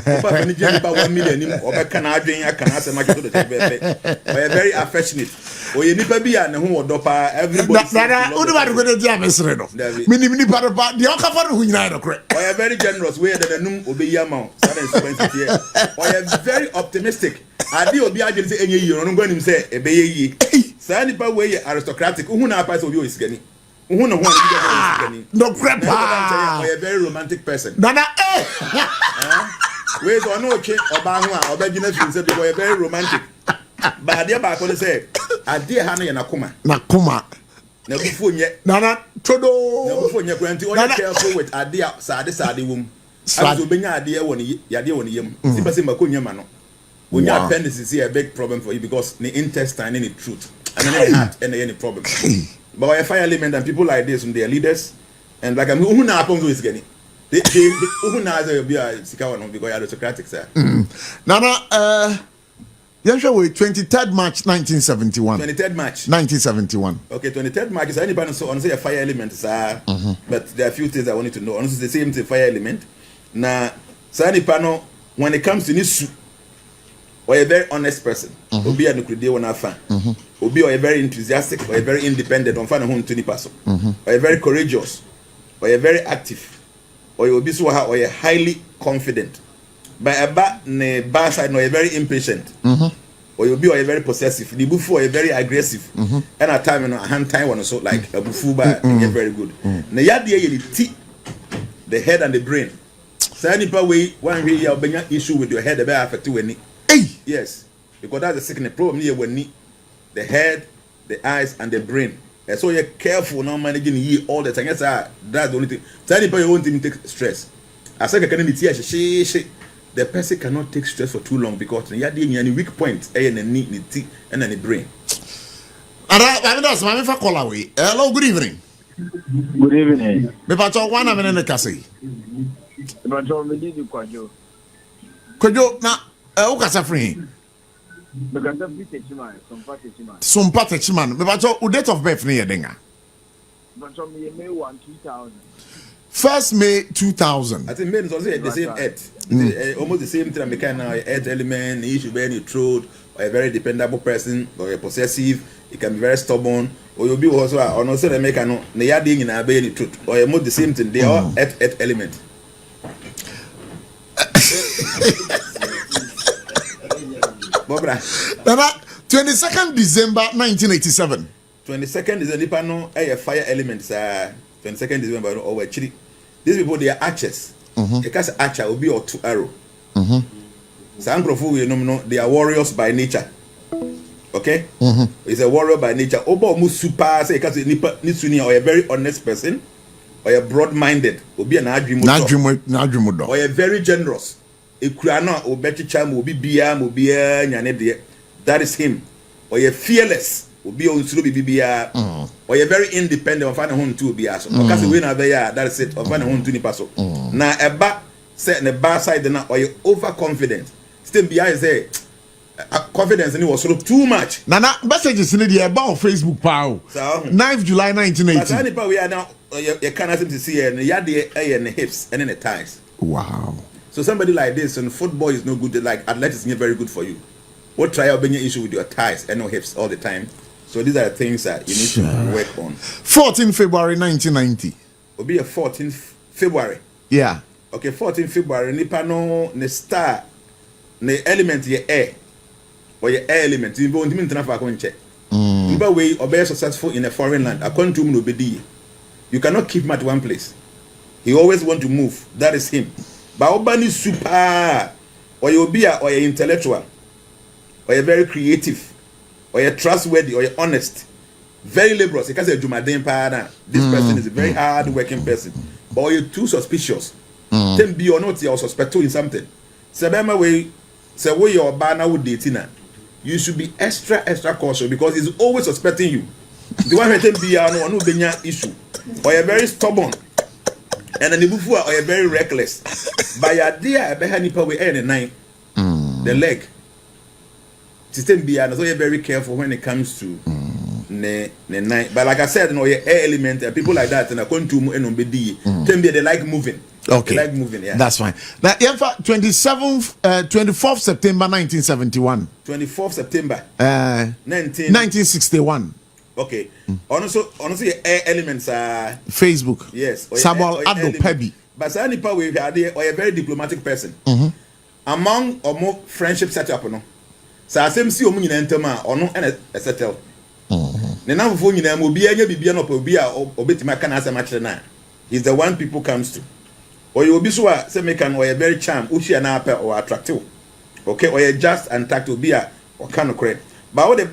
very affectionate. Or you nipa be an who dopa everybody. Or a very generous way that the num obey yamau. Or a very optimistic. I do be agent say any year, I'm going to say a bay. Sani pa way aristocratic. Who na pass of you is getting. Who no one no crap. Or a very romantic person. Nana, wait or no check or bangwa or begin said they were very romantic. But dear back on say, I dear Hannah and Nakuma. Nakuma. Never before yet. Nana, Todo. Never before your granty or careful with a dear Sadi womb. So being a dear one, Yadia one yam. Simply Macunya mano. When your appendix is here a big problem for you because the intestine any truth and any heart and any problem. But I fire element and people like this, they are leaders and like I'm who now happens is getting. They who now be a Sikawan because aristocratic sir. Nana, yes, 23rd March 1971. 23rd March 1971. Okay, 23rd March is anybody so on say a fire element, sir. But there are a few things I wanted to know. Honestly, the same thing fire element. Now, Sani Pano, when it comes to this or a very honest person, Obi and Nukride one fan. Obi or a very enthusiastic or a very independent on fan home to the person. Or a very courageous, or a very active, or you will be so or a highly confident. By a bad side, or a very impatient. Or you'll be or a very possessive. The bufu or a very aggressive. And at time and a hand time one so like a bufu ba and very good. Na yadia the head and the brain. So any way one way you bring issue with your head the better affect you. Yes, because that's the second problem here when the head, the eyes, and the brain. And so you're careful now managing ye all the time. Yes, that's the only thing. So anybody won't even take stress. As I can the person cannot take stress for too long because you have any weak points and the knee, the teeth, and the brain. Hello, good evening. Good evening. Me pacho one a minute kasi. Pacho me di kwajo. Kwajo na o kasa free. Me kasa bi techman, Sompa techman. Me pacho o date of birth ni yedenga. Pacho me May 1 2000. 1st May 2000. I think men is also the same earth. Almost the same thing. I can earth element. He should be any truth or a very dependable person or a possessive. It can be very stubborn. Or you'll be also on also the mechanic. They are doing in a any truth or almost the same thing. They are earth element. Bobra. 22nd December 1987. 22nd is a Nipano a fire element. 22nd December or actually these people they are archers. A cast archer will be or two arrow. Some they are warriors by nature. Okay? He's a warrior by nature. Oba almost super say because Nitsuni or a very honest person or a broad-minded will be an adrimudo or a very generous. A krana or betty cham will be bia that is him. Or a fearless will be on slow bibia or a very independent of finding home to be as because we know there that is it of finding home to Nipaso. Now a back set in the bar side or you overconfident. Still be I say confidence in it was sort of too much. Nana messages in the about Facebook pow. So 9th July 1980. But we are now you can't seem to see and the hips and then the thighs. Wow. So somebody like this and football is no good like athletics is very good for you. What try out being an issue with your thighs and no hips all the time? So these are the things that you need to work on. 14 February 1990. Will be a 14th February. Yeah. Okay, 14th February. Nipa no ne star ne element ye air or your air element. You won't even turn off a check. Nipa way or be successful in a foreign land. According to no be. You cannot keep him at one place. He always want to move. That is him. But Obani super or you be a or you intellectual or you very creative or you trustworthy or you honest. Very liberal. Because this person is a very hard working person. But you're too suspicious. Then be or not you suspect in something. Sabema way say where your banner would dating. You should be extra cautious because he's always suspecting you. The one who be no benya issue. Or you're very stubborn. And then before or you're very reckless. By your dear behanipa we earn a nine. The leg. System be so you're very careful when it comes to ne nine. But like I said, no your air element people like that and I come to they like moving. Okay. They like moving, yeah. That's fine. Now 24th September 1971. 24th September 1961. Okay. Honestly, air elements are Facebook. yes. Samuel Ado Pebi. But Sanipa we are there or a very diplomatic person. Among or more friendship setup, no. So I see omu nyina ntama or no and a settle. The number for you will be any bibian or obetima can answer much na. He's the one people comes to. Or you will be so say make an or a very charm, uchi an apple or attractive. Okay, or a just and tactile beer or kind of correct. But what the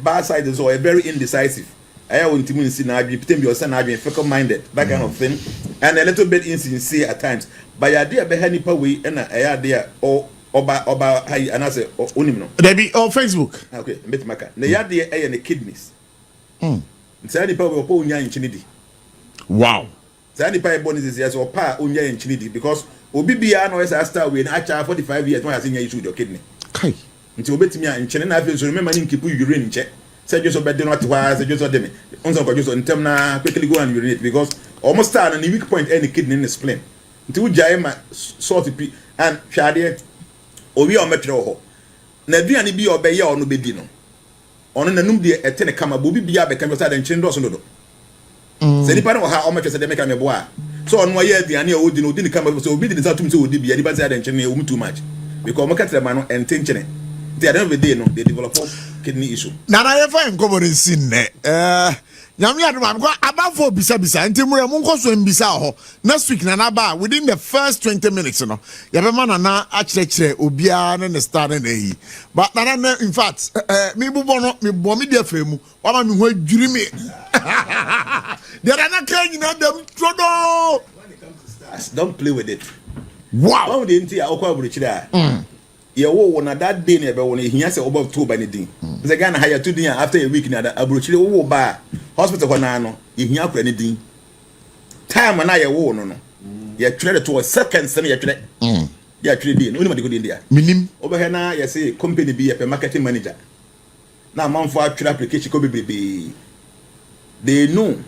bar side is or a very indecisive. I want to see now, you pretend your son, I've been fickle minded, that kind of thing, and a little bit insincere at times. But your dear Behanipa way and a idea or by and I say, or unimno. They be on Facebook. Okay, Metmaka. The idea and the kidneys. Sanipa will pull in Chinidi. Wow. Sanipa bonus is yes or pa unya in Chinidi because Obibiano is a star with actually 45 years when I think you should your kidney. Okay. Until me and China, so remember him keep you urine check. Say just about not wise, just what them. Also, in term now quickly go and urinate because almost start on the weak point any kidney in the spleen. Until Jaima sort of and Shadiet or we are metro. Nadia be obey or no bedino. On the num dear at 10 come a booby be up a campus and chin doesn't know. Say the panel how much as they make a boy. So on my year, the annual didn't come up so obedient to be anybody and chin too much because Macatramano and tension. They are every day, no, they develop kidney issue. Now I find common in sin. Yamia, I'm going about for Bisa and Timur Munko in Bisa. Next week, Nanaba, within the first 20 minutes, you know, Yabamana actually Ubian and the start and a. But Nana, in fact, me bono, me bomidia femu, what I'm going to dream it. There are not carrying them, Trodo. When it comes to stars, don't play with it. Wow. How didn't you Aqua Bridge there? Yeah, one that day never when he has about 2 by anything. The Ghana hire 2 days after a week now that Abruchili will buy hospital Honano, if you have anything. Time and I won no. You traded to a second semi trade. Yeah, trading, nobody good in there. Minim over here now, you say company be a marketing manager. Now, month for trade application could be. They know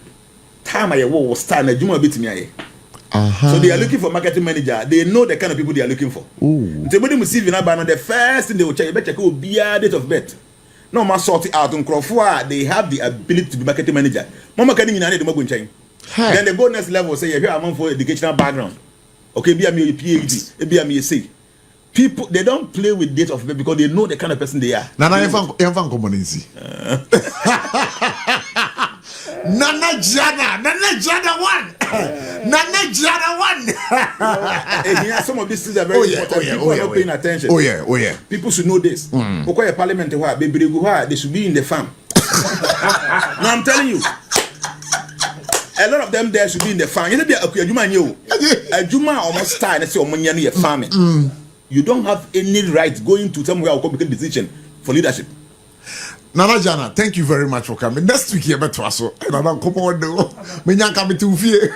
time I was starting a Juma bit me. So they are looking for marketing manager. They know the kind of people they are looking for. They wouldn't receive in the first thing they will check. You better go be a date of birth. No man sort it out on Crawford. They have the ability to be marketing manager. Mama can in the Mogun chain. Then they go next level. Say here I'm for educational background. Okay, be a me PhD. Be a me say. People they don't play with date of birth because they know the kind of person they are. Nana Evan commonency. Nana Jnana 1. Nana Jnana 1. Some of these things are very important. People are not paying attention. Oh yeah. People should know this. Okay, a parliament they should be in the farm. No, I'm telling you. A lot of them there should be in the farm. You know, a Juma almost started and say, "Oh, farming." You don't have any right going to somewhere or make a decision for leadership. Nana Jnana, thank you very much for coming. Next week, you're better so. And I don't come on, me nyan come to fear.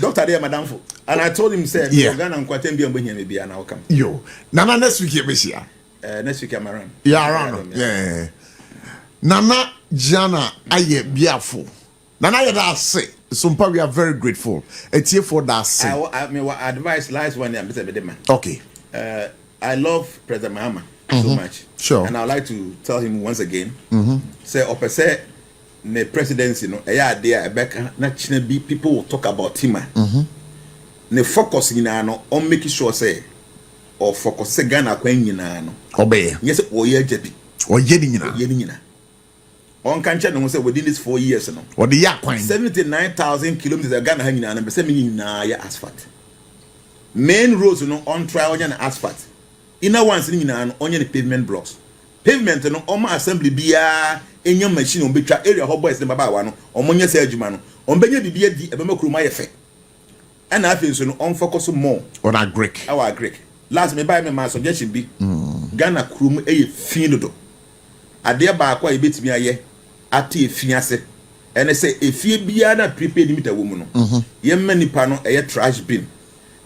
Doctor there, madam, and I told him, "Say, yeah, Ghana and Kwatem be able maybe and I'll come." Yo, Nana, next week, you're here. Next week I'm around. Yeah, around. Yeah. Nana Jnana Ayebiafo. Nana, you say. So we are very grateful. It's here for that. I mean, what advice lies when I'm Mr. Bedema. Okay. I love President Mahama. so much. Sure. And I'd like to tell him once again, say, opposite the presidency, people will talk about him. The focus on making sure, say, or focus Ghana no. Obey. Yes, or jebi. Or Yenina. On Kancha, no say within these 4 years, no. Or the Yakwain. 79,000 kilometers of Ghana hanging and sending asphalt. Main roads on trial and asphalt. Inner ones in an onion pavement blocks. Pavement no on my assembly bia in your machine on betra area hot boys number one on Monia Sergimano on Benya Bia di Ebemacruma effect. And I think so on focus more on our Greek. Our Greek. Last me buy me my suggestion be Ghana Krum a fiendo. A dear bar quite a bit me a year at a fiancé. And I say if you be a prepaid meter woman, ye many panel a trash bin.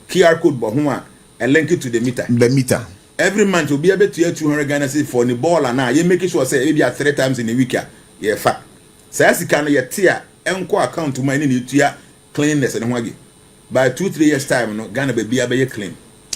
QR code Bahuma and link it to the meter. The meter. Every month will be able to hear 200 Ghana for the ball and now you make sure say maybe 3 times in a week. Yeah, fat. So as you can your tier enco account to my need to cleanness and wagi. By 2-3 years time, no Ghana be a clean.